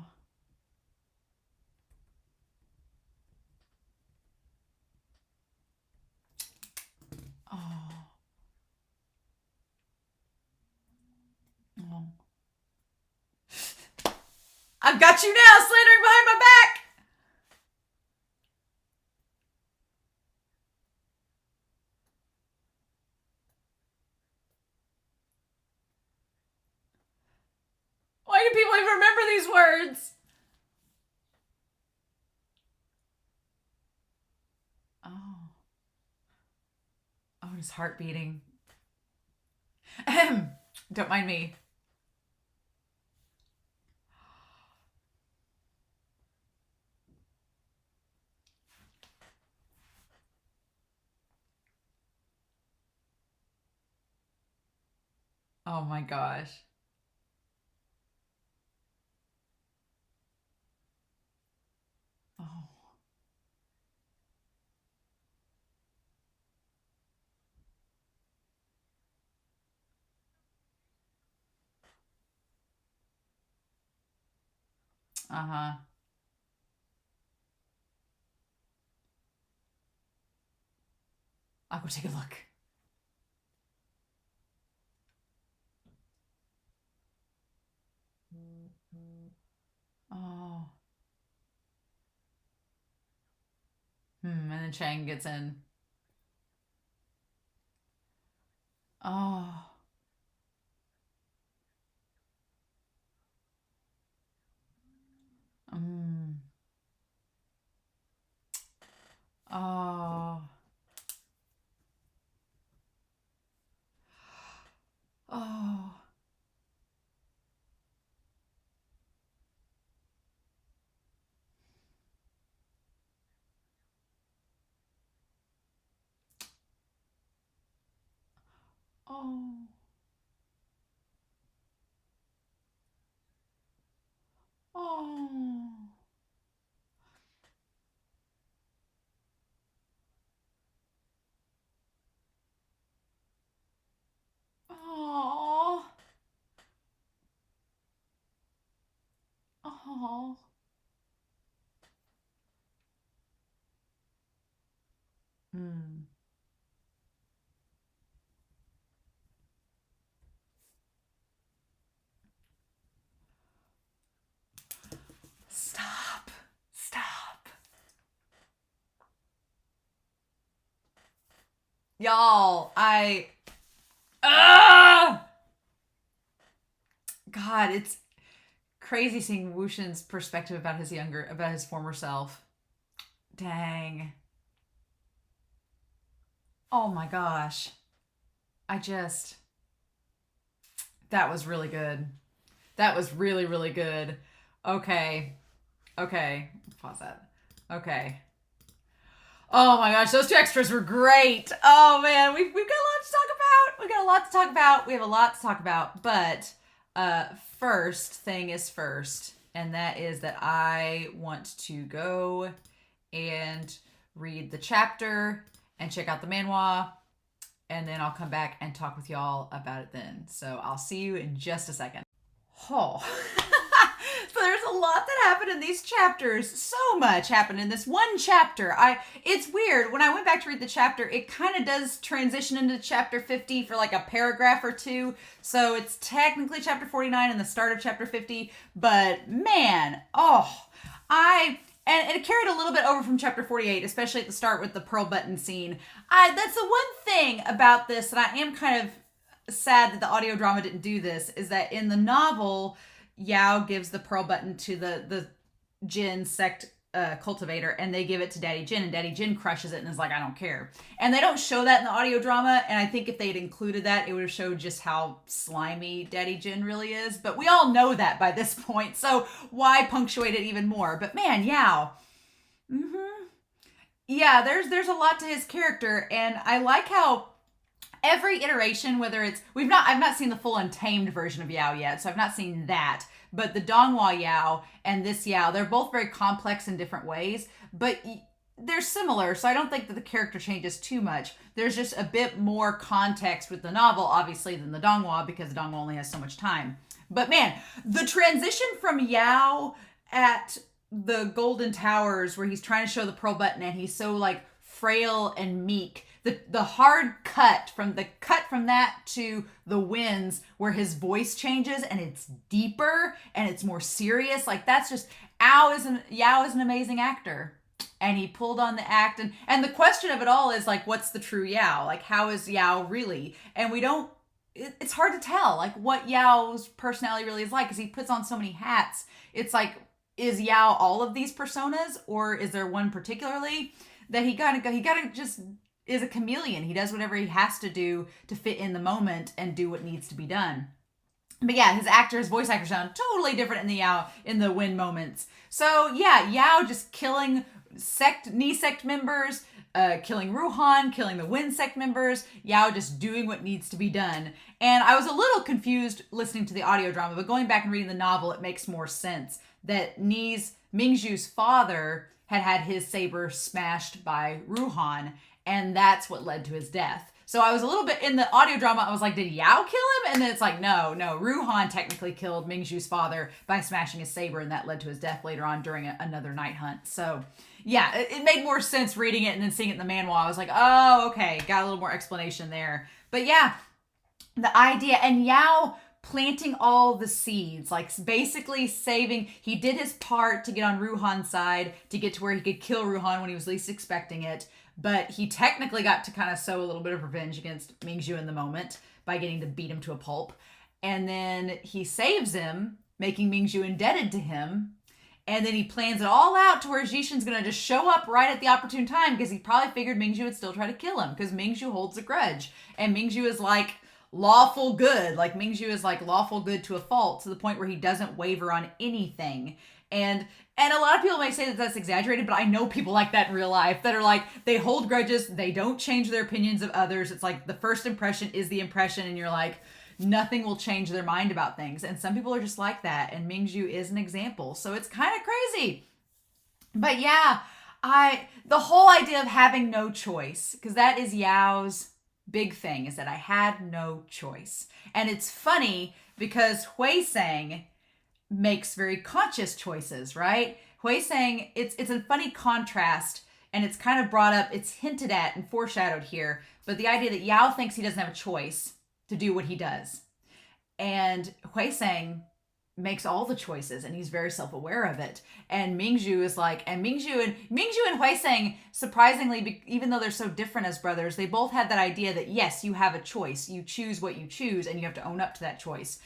Oh. Oh. I've got you now, slandering behind my back. Why do people even remember these words? Oh. Oh, his heart beating. Ahem. Don't mind me. Oh my gosh. Oh. Uh-huh. I'll go take a look. Oh. And then Chang gets in. Oh. Mm. Oh. Oh. Oh. Oh. Oh. Oh. Mm. Stop. Stop. Y'all, God, it's crazy seeing WuXian's perspective about his former self. Dang. Oh my gosh. I just, that was really good. That was really, really good. Okay. Okay. Pause that. Okay. Oh my gosh, those two extras were great. Oh man, we've got a lot to talk about. We got a lot to talk about. We have a lot to talk about. But first thing is first, and that is that I want to go and read the chapter and check out the manhwa, and then I'll come back and talk with y'all about it then. So I'll see you in just a second. Oh. So there's a lot that happened in these chapters. So much happened in this one chapter. It's weird. When I went back to read the chapter, it kind of does transition into chapter 50 for like a paragraph or two. So it's technically chapter 49 and the start of chapter 50. But man, and it carried a little bit over from chapter 48, especially at the start with the pearl button scene. That's the one thing about this that I am kind of sad that the audio drama didn't do this, is that in the novel, YAO gives the pearl button to the Jin sect cultivator, and they give it to Daddy Jin, and Daddy Jin crushes it and is like, I don't care. And they don't show that in the audio drama, and I think if they had included that, it would have showed just how slimy Daddy Jin really is. But we all know that by this point, so why punctuate it even more? But man, YAO. Yeah, there's a lot to his character, and I like how every iteration, whether it's I've not seen the full untamed version of YAO yet, so I've not seen that. But the Donghua YAO and this YAO, they're both very complex in different ways, but they're similar, so I don't think that the character changes too much. There's just a bit more context with the novel, obviously, than the Donghua, because the Donghua only has so much time. But man, the transition from YAO at the Golden Towers, where he's trying to show the pearl button and he's so like frail and meek, the hard cut from that to the winds, where his voice changes and it's deeper and it's more serious, like that's just YAO is an amazing actor, and he pulled on the act, and the question of it all is like, what's the true YAO? Like, how is YAO really? And it's hard to tell like what YAO's personality really is like, because he puts on so many hats. It's like, is YAO all of these personas, or is there one particularly that he gotta just is a chameleon? He does whatever he has to do to fit in the moment and do what needs to be done. But yeah, his voice actors sound totally different in the YAO, in the Win moments. So yeah, YAO just killing Ni sect members, killing Ruhan, killing the Win sect members, YAO just doing what needs to be done. And I was a little confused listening to the audio drama, but going back and reading the novel, it makes more sense that MingJue's father had his saber smashed by Ruhan, and that's what led to his death. So I was a little bit, in the audio drama, I was like, did YAO kill him? And then it's like, no, Ruhan technically killed MingJue's father by smashing his saber, and that led to his death later on during another night hunt. So yeah, it made more sense reading it and then seeing it in the manhwa. I was like, oh, okay, got a little more explanation there. But yeah, the idea, and YAO planting all the seeds, like basically he did his part to get on Ruhan's side, to get to where he could kill Ruhan when he was least expecting it. But he technically got to kind of sow a little bit of revenge against MingJue in the moment by getting to beat him to a pulp. And then he saves him, making MingJue indebted to him. And then he plans it all out to where Xichen's going to just show up right at the opportune time, because he probably figured MingJue would still try to kill him, because MingJue holds a grudge. And MingJue is like lawful good. Like MingJue is like lawful good to a fault, to the point where he doesn't waver on anything. And a lot of people may say that that's exaggerated, but I know people like that in real life that are like, they hold grudges, they don't change their opinions of others. It's like the first impression is the impression, and you're like, nothing will change their mind about things. And some people are just like that, and MingJue is an example. So it's kind of crazy. But yeah, the whole idea of having no choice, because that is YAO's big thing, is that I had no choice. And it's funny because HuaiSang makes very conscious choices, right? HuaiSang, it's a funny contrast, and it's kind of brought up, it's hinted at and foreshadowed here, but the idea that YAO thinks he doesn't have a choice to do what he does. And HuaiSang makes all the choices, and he's very self-aware of it. And MingJue is like, and MingJue and HuaiSang, surprisingly, even though they're so different as brothers, they both have that idea that yes, you have a choice. You choose what you choose, and you have to own up to that choice.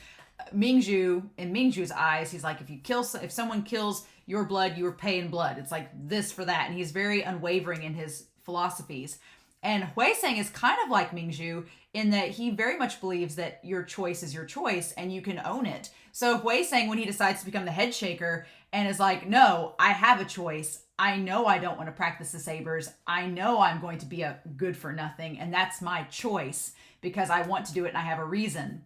MingJue, in MingJue's eyes, he's like, if someone kills your blood, you repay in blood. It's like this for that. And he's very unwavering in his philosophies. And HuaiSang is kind of like MingJue in that he very much believes that your choice is your choice and you can own it. So HuaiSang, when he decides to become the head shaker and is like, no, I have a choice. I know I don't want to practice the sabers. I know I'm going to be a good for nothing, and that's my choice because I want to do it and I have a reason.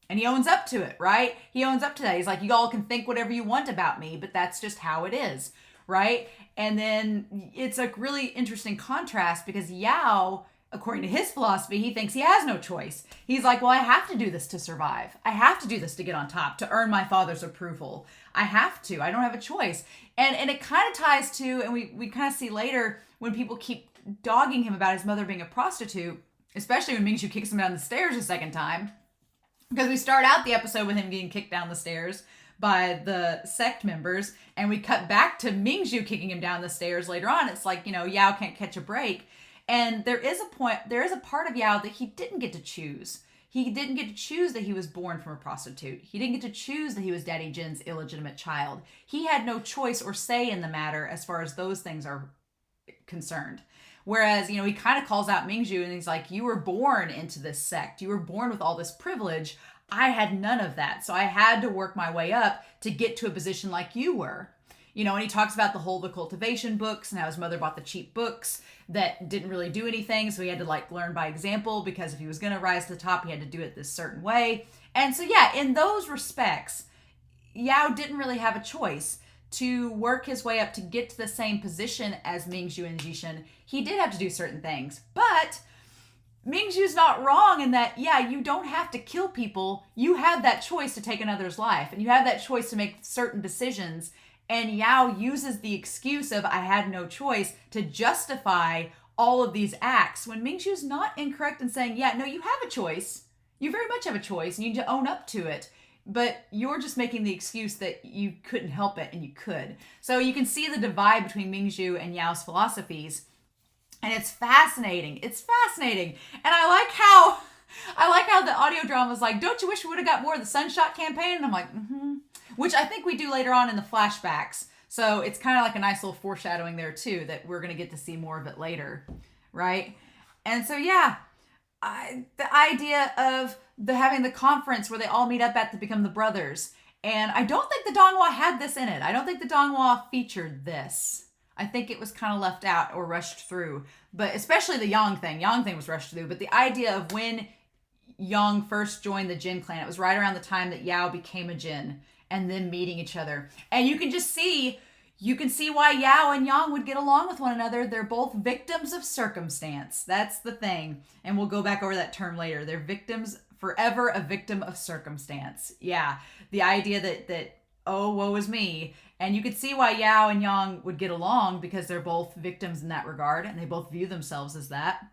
And he owns up to it, right? He owns up to that. He's like, you all can think whatever you want about me, but that's just how it is, right? And then it's a really interesting contrast because YAO, according to his philosophy, he thinks he has no choice. He's like, well, I have to do this to survive. I have to do this to get on top, to earn my father's approval. I have to. I don't have a choice. And it kind of ties to, and we kind of see later when people keep dogging him about his mother being a prostitute, especially when MingJue kicks him down the stairs a second time. Because we start out the episode with him getting kicked down the stairs by the sect members, and we cut back to MingJue kicking him down the stairs later on. It's like, YAO can't catch a break. And there is a part of YAO that he didn't get to choose. He didn't get to choose that he was born from a prostitute. He didn't get to choose that he was Daddy Jin's illegitimate child. He had no choice or say in the matter as far as those things are concerned. Whereas, you know, he kind of calls out MingJue and he's like, you were born into this sect. You were born with all this privilege. I had none of that. So I had to work my way up to get to a position like you were. You know, and he talks about the cultivation books and how his mother bought the cheap books that didn't really do anything. So he had to like learn by example, because if he was going to rise to the top, he had to do it this certain way. And so, yeah, in those respects, YAO didn't really have a choice to work his way up to get to the same position as MingJue and Xichen. He did have to do certain things, but MingJue's not wrong in that, yeah, you don't have to kill people. You have that choice to take another's life, and you have that choice to make certain decisions. And YAO uses the excuse of I had no choice to justify all of these acts, when MingJue's not incorrect in saying, yeah, no, you have a choice. You very much have a choice, and you need to own up to it. But you're just making the excuse that you couldn't help it, and you could. So you can see the divide between MingJue and YAO's philosophies. And it's fascinating. It's fascinating. And I like how the audio drama is like, don't you wish we would have got more of the Sunshot campaign? And I'm like, Which I think we do later on in the flashbacks. So it's kind of like a nice little foreshadowing there too, that we're going to get to see more of it later, right? And so, yeah, the idea of having the conference where they all meet up to become the brothers. And I don't think the Donghua had this in it. I don't think the Donghua featured this. I think it was kind of left out or rushed through. But especially the Yang thing. Yang thing was rushed through. But the idea of when Yang first joined the Jin clan, it was right around the time that YAO became a Jin. And then meeting each other. And you can see why YAO and Yang would get along with one another. They're both victims of circumstance. That's the thing. And we'll go back over that term later. They're victims, forever a victim of circumstance. Yeah. The idea that oh, woe is me. And you could see why YAO and Yang would get along, because they're both victims in that regard. And they both view themselves as that.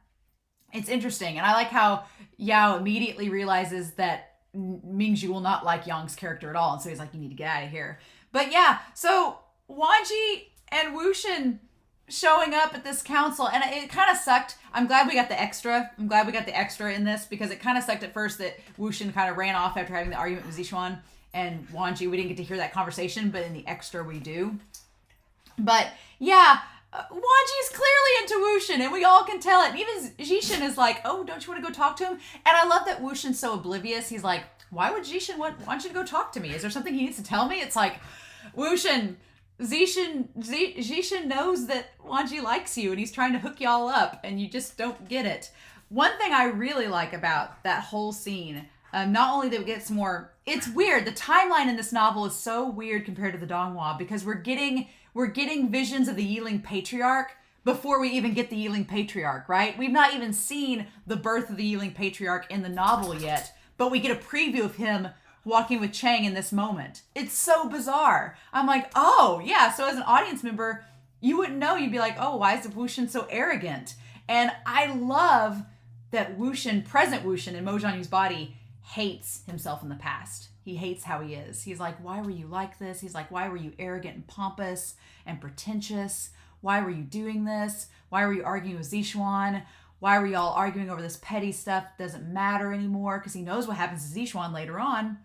It's interesting. And I like how YAO immediately realizes that MingJue will not like Yang's character at all. And so he's like, you need to get out of here. But yeah, so Wangji and WuXian showing up at this council, and it kind of sucked. I'm glad we got the extra. In this, because it kind of sucked at first that WuXian kind of ran off after having the argument with Xichen and Wangji. We didn't get to hear that conversation, but in the extra we do. But yeah, Wangji's clearly into WuXian, and we all can tell it. And even Xichen is like, oh, don't you want to go talk to him? And I love that WuXian's so oblivious. He's like, why would Xichen want you to go talk to me? Is there something he needs to tell me? It's like, WuXian, Xichen knows that Wangji likes you, and he's trying to hook y'all up, and you just don't get it. One thing I really like about that whole scene, not only that we get some more, it's weird. The timeline in this novel is so weird compared to the Donghua, because we're getting visions of the Healing Patriarch before we even get the Healing Patriarch, right? We've not even seen the birth of the Healing Patriarch in the novel yet, but we get a preview of him walking with Chang in this moment. It's so bizarre. I'm like, oh, yeah. So as an audience member, you wouldn't know. You'd be like, oh, why is WuXian so arrogant? And I love that WuXian, present WuXian in Mojanyu's body, hates himself in the past. He hates how he is. He's like, why were you like this? He's like, why were you arrogant and pompous and pretentious? Why were you doing this? Why were you arguing with Xichen? Why were y'all arguing over this petty stuff? Doesn't matter anymore, because he knows what happens to Xichen later on.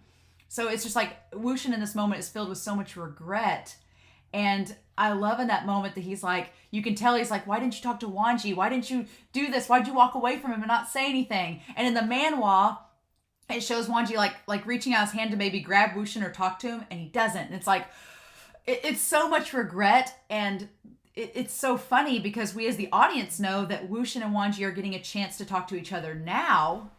So it's just like WuXian in this moment is filled with so much regret. And I love in that moment that he's like, you can tell he's like, why didn't you talk to Wangji? Why didn't you do this? Why did you walk away from him and not say anything? And in the manhwa, it shows Wangji like reaching out his hand to maybe grab WuXian or talk to him, and he doesn't. And it's like, it's so much regret, and it's so funny because we as the audience know that WuXian and Wangji are getting a chance to talk to each other now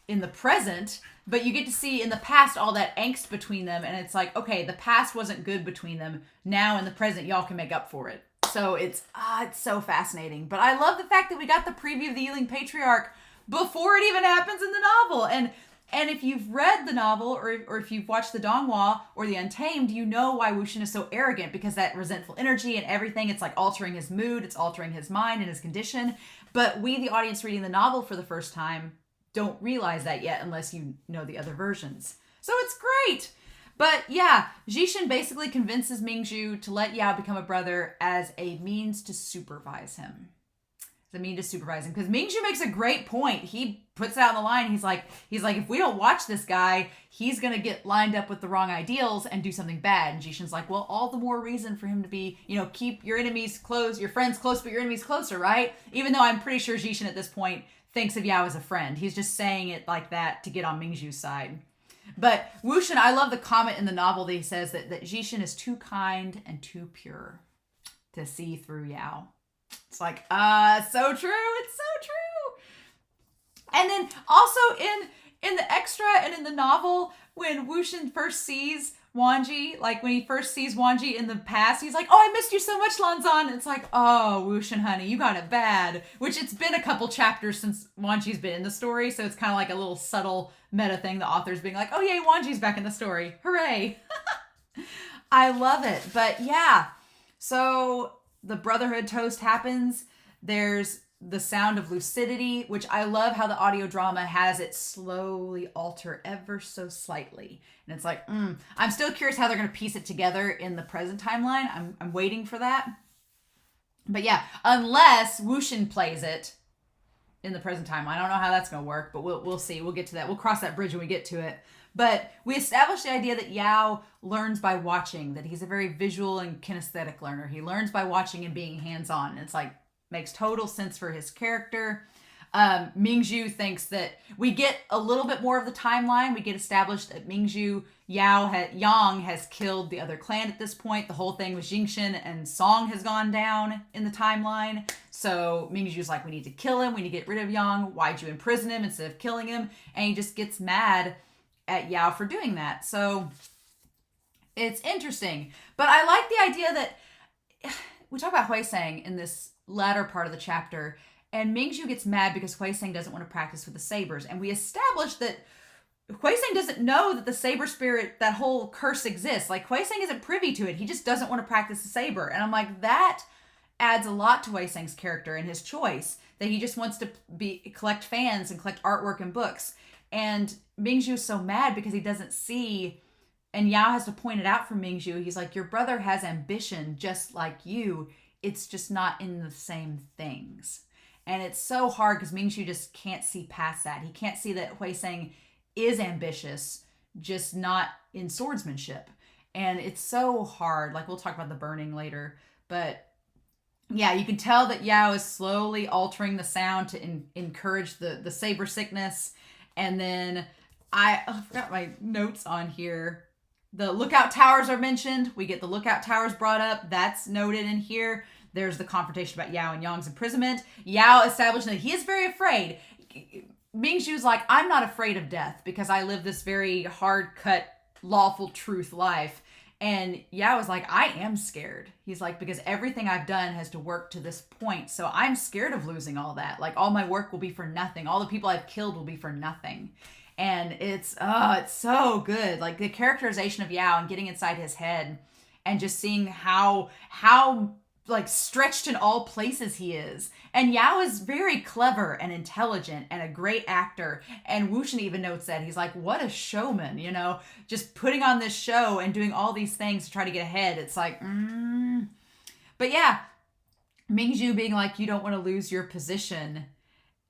in the present, but you get to see in the past all that angst between them, and it's like, okay, the past wasn't good between them. Now in the present, y'all can make up for it. So it's so fascinating. But I love the fact that we got the preview of the Healing Patriarch before it even happens in the novel. And if you've read the novel or if you've watched the Donghua or the Untamed, you know why WuXian is so arrogant, because that resentful energy and everything, it's like altering his mood, it's altering his mind and his condition. But we, the audience reading the novel for the first time, don't realize that yet unless you know the other versions. So it's great. But yeah, Xichen basically convinces MingJue to let YAO become a brother as a means to supervise him. does it mean to supervise him? Because MingJue makes a great point. He puts it out on the line. He's like, if we don't watch this guy, he's going to get lined up with the wrong ideals and do something bad. And Xicen's like, well, all the more reason for him to be, keep your enemies close, your friends close, but your enemies closer, right? Even though I'm pretty sure Xichen at this point thinks of YAO as a friend. He's just saying it like that to get on MingJue's side. But WuXian, I love the comment in the novel that he says that Xichen is too kind and too pure to see through YAO. It's like, so true. It's so true. And then also in the extra and in the novel, when WuXian first sees Wangji, like when he first sees Wangji in the past, he's like, oh, I missed you so much, Lan Zhan. It's like, oh, WuXian, honey, you got it bad. Which it's been a couple chapters since Wangji's been in the story, so it's kind of like a little subtle meta thing. The author's being like, oh, yay, Wangji's back in the story. Hooray. I love it. But yeah, so the Brotherhood toast happens. There's the Sound of Lucidity, which I love how the audio drama has it slowly alter ever so slightly. And it's like, I'm still curious how they're going to piece it together in the present timeline. I'm waiting for that. But yeah, unless WuXian plays it in the present timeline. I don't know how that's going to work, but we'll see. We'll get to that. We'll cross that bridge when we get to it. But we established the idea that YAO learns by watching, that he's a very visual and kinesthetic learner. He learns by watching and being hands-on. And it's like, makes total sense for his character. MingJue thinks that we get a little bit more of the timeline. We get established that MingJue, Yang has killed the other clan at this point. The whole thing with Xichen and Song has gone down in the timeline. So MingJue's like, we need to kill him. We need to get rid of Yang. Why'd you imprison him instead of killing him? And he just gets mad at YAO for doing that. So it's interesting. But I like the idea that we talk about HuaiSang in this latter part of the chapter, and MingJue gets mad because HuaiSang doesn't want to practice with the sabers. And we established that HuaiSang doesn't know that the saber spirit, that whole curse exists. Like, HuaiSang isn't privy to it. He just doesn't want to practice the saber. And I'm like, that adds a lot to HuaiSang's character and his choice, that he just wants to collect fans and collect artwork and books. And MingJue is so mad because he doesn't see, and YAO has to point it out for MingJue. He's like, your brother has ambition just like you. It's just not in the same things. And it's so hard because MingJue just can't see past that. He can't see that HuaiSang is ambitious, just not in swordsmanship. And it's so hard. Like, we'll talk about the burning later. But yeah, you can tell that YAO is slowly altering the sound to encourage the saber sickness. And then I forgot my notes on here. The lookout towers are mentioned. We get the lookout towers brought up. That's noted in here. There's the confrontation about YAO and Yang's imprisonment. YAO establishing that he is very afraid. MingJue's like, I'm not afraid of death because I live this very hard-cut, lawful truth life. And YAO is like, I am scared. He's like, because everything I've done has to work to this point. So I'm scared of losing all that. Like, all my work will be for nothing. All the people I've killed will be for nothing. And it's so good. Like, the characterization of YAO and getting inside his head and just seeing how like stretched in all places he is. And YAO is very clever and intelligent and a great actor. And WuXian even notes that. He's like, what a showman, just putting on this show and doing all these things to try to get ahead. It's like, But yeah, MingJue being like, you don't want to lose your position.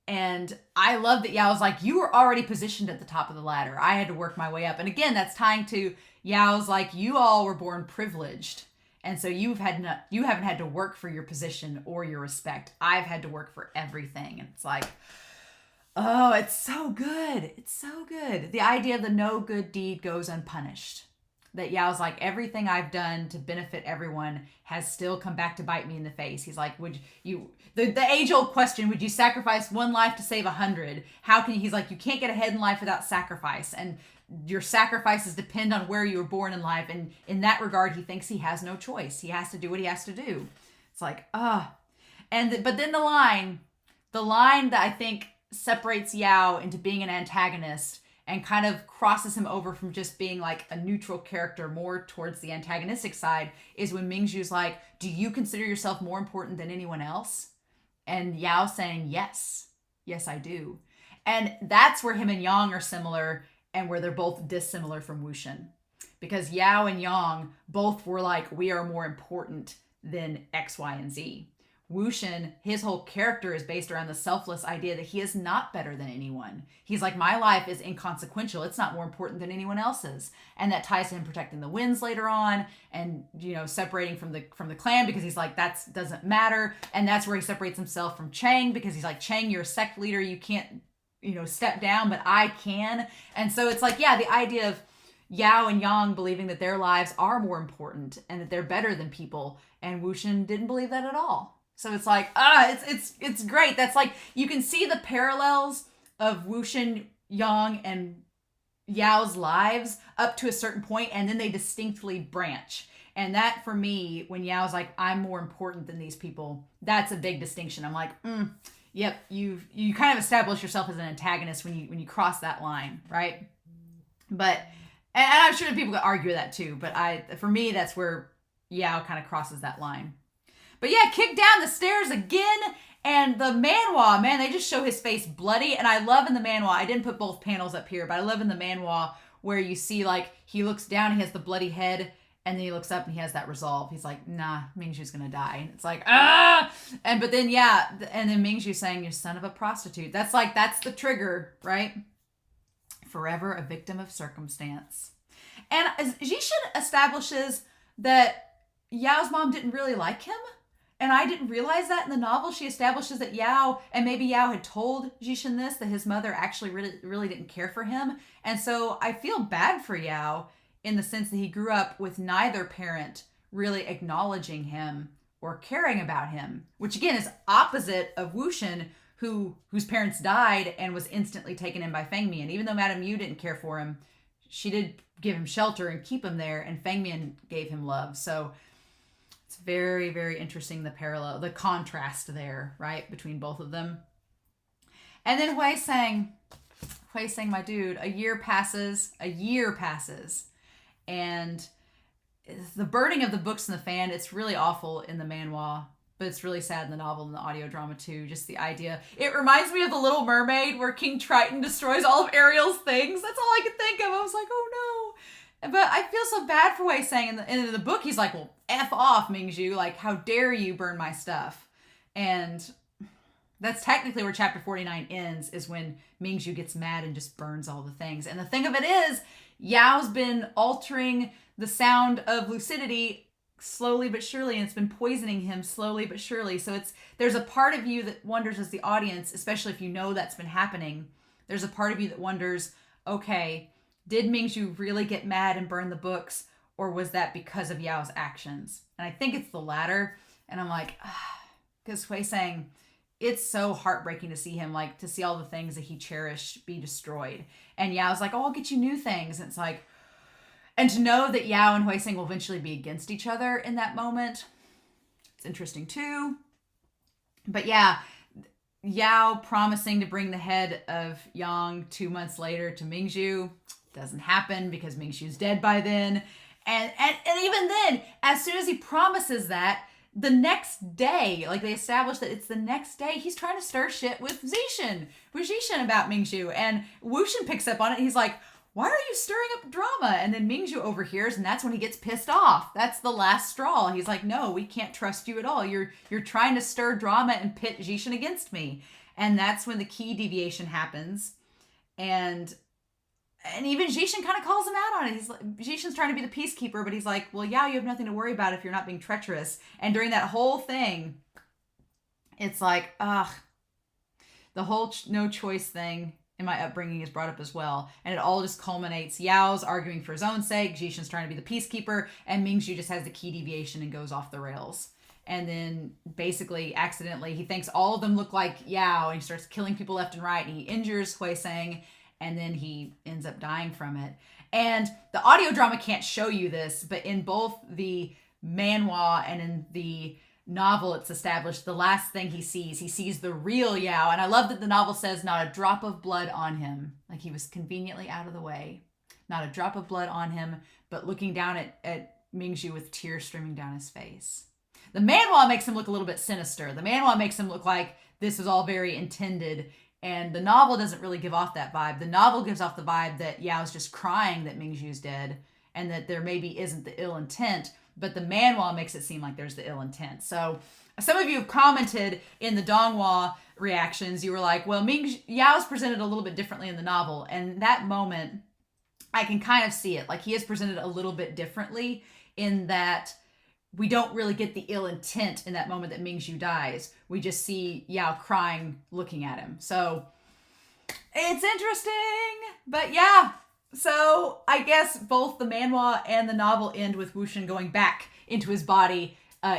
And I love that YAO's like, you were already positioned at the top of the ladder. I had to work my way up. And again, that's tying to YAO's like, you all were born privileged. And so you haven't had to work for your position or your respect. I've had to work for everything. And it's like, oh, it's so good. It's so good. The idea of the no good deed goes unpunished. That YAO's like, everything I've done to benefit everyone has still come back to bite me in the face. He's like, would you, the age-old question, would you sacrifice one life to save 100? How can you, he's like, you can't get ahead in life without sacrifice. And your sacrifices depend on where you were born in life. And in that regard, he thinks he has no choice. He has to do what he has to do. It's like, but then the line that I think separates YAO into being an antagonist and kind of crosses him over from just being like a neutral character more towards the antagonistic side is when MingJue's like, do you consider yourself more important than anyone else? And YAO saying, yes, I do. And that's where him and Yang are similar and where they're both dissimilar from WuXian. Because YAO and Yang both were like, we are more important than X, Y, and Z. WuXian, his whole character is based around the selfless idea that he is not better than anyone. He's like, my life is inconsequential. It's not more important than anyone else's. And that ties to him protecting the winds later on and, separating from the clan because he's like, that doesn't matter. And that's where he separates himself from Chang because he's like, Chang, you're a sect leader. You can't, step down, but I can. And so it's like, yeah, the idea of Yao and Yang believing that their lives are more important and that they're better than people. And WuXian didn't believe that at all. So it's like, it's great. That's like, you can see the parallels of WuXian, Yang, and Yao's lives up to a certain point, and then they distinctly branch. And that, for me, when Yao's like, I'm more important than these people, that's a big distinction. I'm like, yep, you kind of establish yourself as an antagonist when you cross that line, right? But, and I'm sure that people could argue that too, but for me, that's where Yao kind of crosses that line. But yeah, kicked down the stairs again. And the manhwa, man, they just show his face bloody. And I love in the manhwa, I didn't put both panels up here, but I love in the manhwa where you see like he looks down, he has the bloody head, and then he looks up and he has that resolve. He's like, nah, MingJue's gonna die. And it's like, but then yeah, and then MingJue saying, you son of a prostitute. That's the trigger, right? Forever a victim of circumstance. And Xichen establishes that Yao's mom didn't really like him. And I didn't realize that in the novel. She establishes that Yao, and maybe Yao had told Xichen this, that his mother actually really didn't care for him. And so I feel bad for Yao in the sense that he grew up with neither parent really acknowledging him or caring about him, which again is opposite of WuXian, whose parents died and was instantly taken in by Fengmian. Even though Madame Yu didn't care for him, she did give him shelter and keep him there, and Fengmian gave him love. So it's very, very interesting, the contrast there, right, between both of them. And then HuaiSang, my dude, a year passes, and the burning of the books in the fan, it's really awful in the manhwa, but it's really sad in the novel and the audio drama too, just the idea. It reminds me of The Little Mermaid, where King Triton destroys all of Ariel's things. That's all I could think of. I was like, oh no. But I feel so bad for HuaiSang. In the book, he's like, well, F off, MingJue. Like, how dare you burn my stuff? And that's technically where chapter 49 ends, is when MingJue gets mad and just burns all the things. And the thing of it is, Yao's been altering the sound of lucidity slowly but surely, and it's been poisoning him slowly but surely. So there's a part of you that wonders, as the audience, especially if you know that's been happening, there's a part of you that wonders, okay, did MingJue really get mad and burn the books, or was that because of Yao's actions? And I think it's the latter. And I'm like, because HuaiSang, it's so heartbreaking to see him, like, to see all the things that he cherished be destroyed. And Yao's like, oh, I'll get you new things. And it's like, and to know that Yao and HuaiSang will eventually be against each other in that moment, it's interesting too. But yeah, Yao promising to bring the head of Yang 2 months later to MingJue doesn't happen because MingJue's dead by then. And even then, as soon as he promises that, the next day, like they established that it's the next day, he's trying to stir shit with Xichen about MingJue. And WuXian picks up on it. He's like, why are you stirring up drama? And then MingJue overhears, and that's when he gets pissed off. That's the last straw. He's like, no, we can't trust you at all. You're trying to stir drama and pit Xichen against me. And that's when the key deviation happens. And even Xichen kind of calls him out on it. He's like, Xichen's trying to be the peacekeeper, but he's like, well, yeah, you have nothing to worry about if you're not being treacherous. And during that whole thing, it's like, the whole no choice thing in my upbringing is brought up as well. And it all just culminates. Yao's arguing for his own sake. Xichen's trying to be the peacekeeper. And MingJue just has the key deviation and goes off the rails. And then basically, accidentally, he thinks all of them look like Yao. And he starts killing people left and right. And he injures HuaiSang. And then he ends up dying from it. And the audio drama can't show you this, but in both the manhwa and in the novel, it's established the last thing he sees the real Yao. And I love that the novel says not a drop of blood on him. Like he was conveniently out of the way. Not a drop of blood on him, but looking down at MingJue with tears streaming down his face. The manhwa makes him look a little bit sinister. The manhwa makes him look like this is all very intended. And the novel doesn't really give off that vibe. The novel gives off the vibe that Yao's just crying that MingJue's dead and that there maybe isn't the ill intent. but the Manhua makes it seem like there's the ill intent. So some of you have commented in the Donghua reactions, you were like, well, YAO is presented a little bit differently in the novel. And that moment, I can kind of see it. Like, he is presented a little bit differently in that we don't really get the ill intent in that moment that MingJue dies. We just see YAO crying, looking at him. So it's interesting, but yeah. So I guess both the manhwa and the novel end with WuXian going back into his body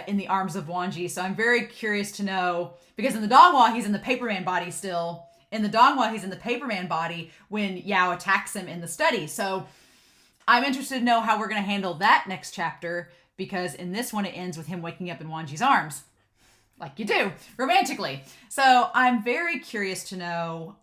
in the arms of Wangji. So I'm very curious to know, because in the Donghua, he's in the Paperman body still. In the Donghua, he's in the Paperman body when YAO attacks him in the study. So I'm interested to know how we're going to handle that next chapter, because in this one, it ends with him waking up in Wangji's arms. Like you do, romantically. So I'm very curious to know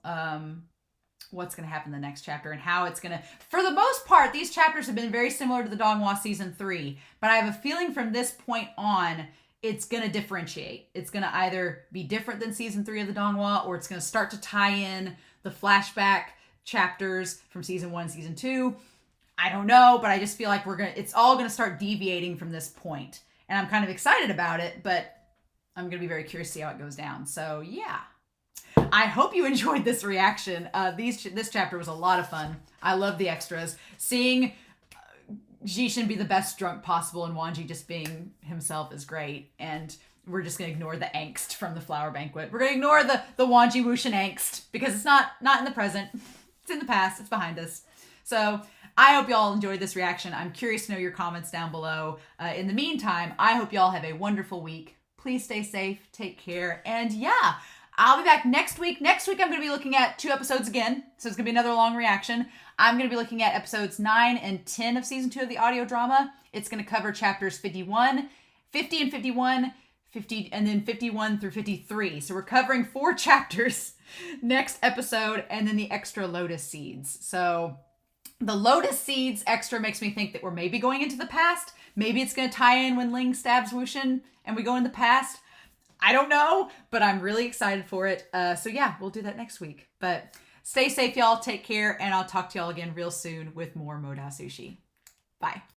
what's going to happen in the next chapter and how it's going to... For the most part, these chapters have been very similar to the Donghua Season 3, but I have a feeling from this point on, it's going to differentiate. It's going to either be different than Season 3 of the Donghua, or it's going to start to tie in the flashback chapters from Season 1, Season 2. I don't know, but I just feel like it's all going to start deviating from this point. And I'm kind of excited about it, but I'm going to be very curious to see how it goes down. So, yeah. I hope you enjoyed this reaction. This chapter was a lot of fun. I love the extras. Seeing Xichen be the best drunk possible and Wangji just being himself is great. And we're just going to ignore the angst from the flower banquet. We're going to ignore the Wangji WuXian angst, because it's not in the present. It's in the past. It's behind us. So I hope y'all enjoyed this reaction. I'm curious to know your comments down below. In the meantime, I hope y'all have a wonderful week. Please stay safe, take care, and yeah, I'll be back next week. Next week, I'm going to be looking at 2 episodes again, so it's going to be another long reaction. I'm going to be looking at episodes 9 and 10 of Season 2 of the audio drama. It's going to cover chapters 50 and 51, 50, and then 51 through 53. So we're covering 4 chapters next episode, and then the extra lotus seeds. So the lotus seeds extra makes me think that we're maybe going into the past. Maybe it's going to tie in when Ling stabs WuXian and we go in the past. I don't know, but I'm really excited for it. So yeah, we'll do that next week. But stay safe, y'all. Take care, and I'll talk to y'all again real soon with more WuXian Sushi. Bye.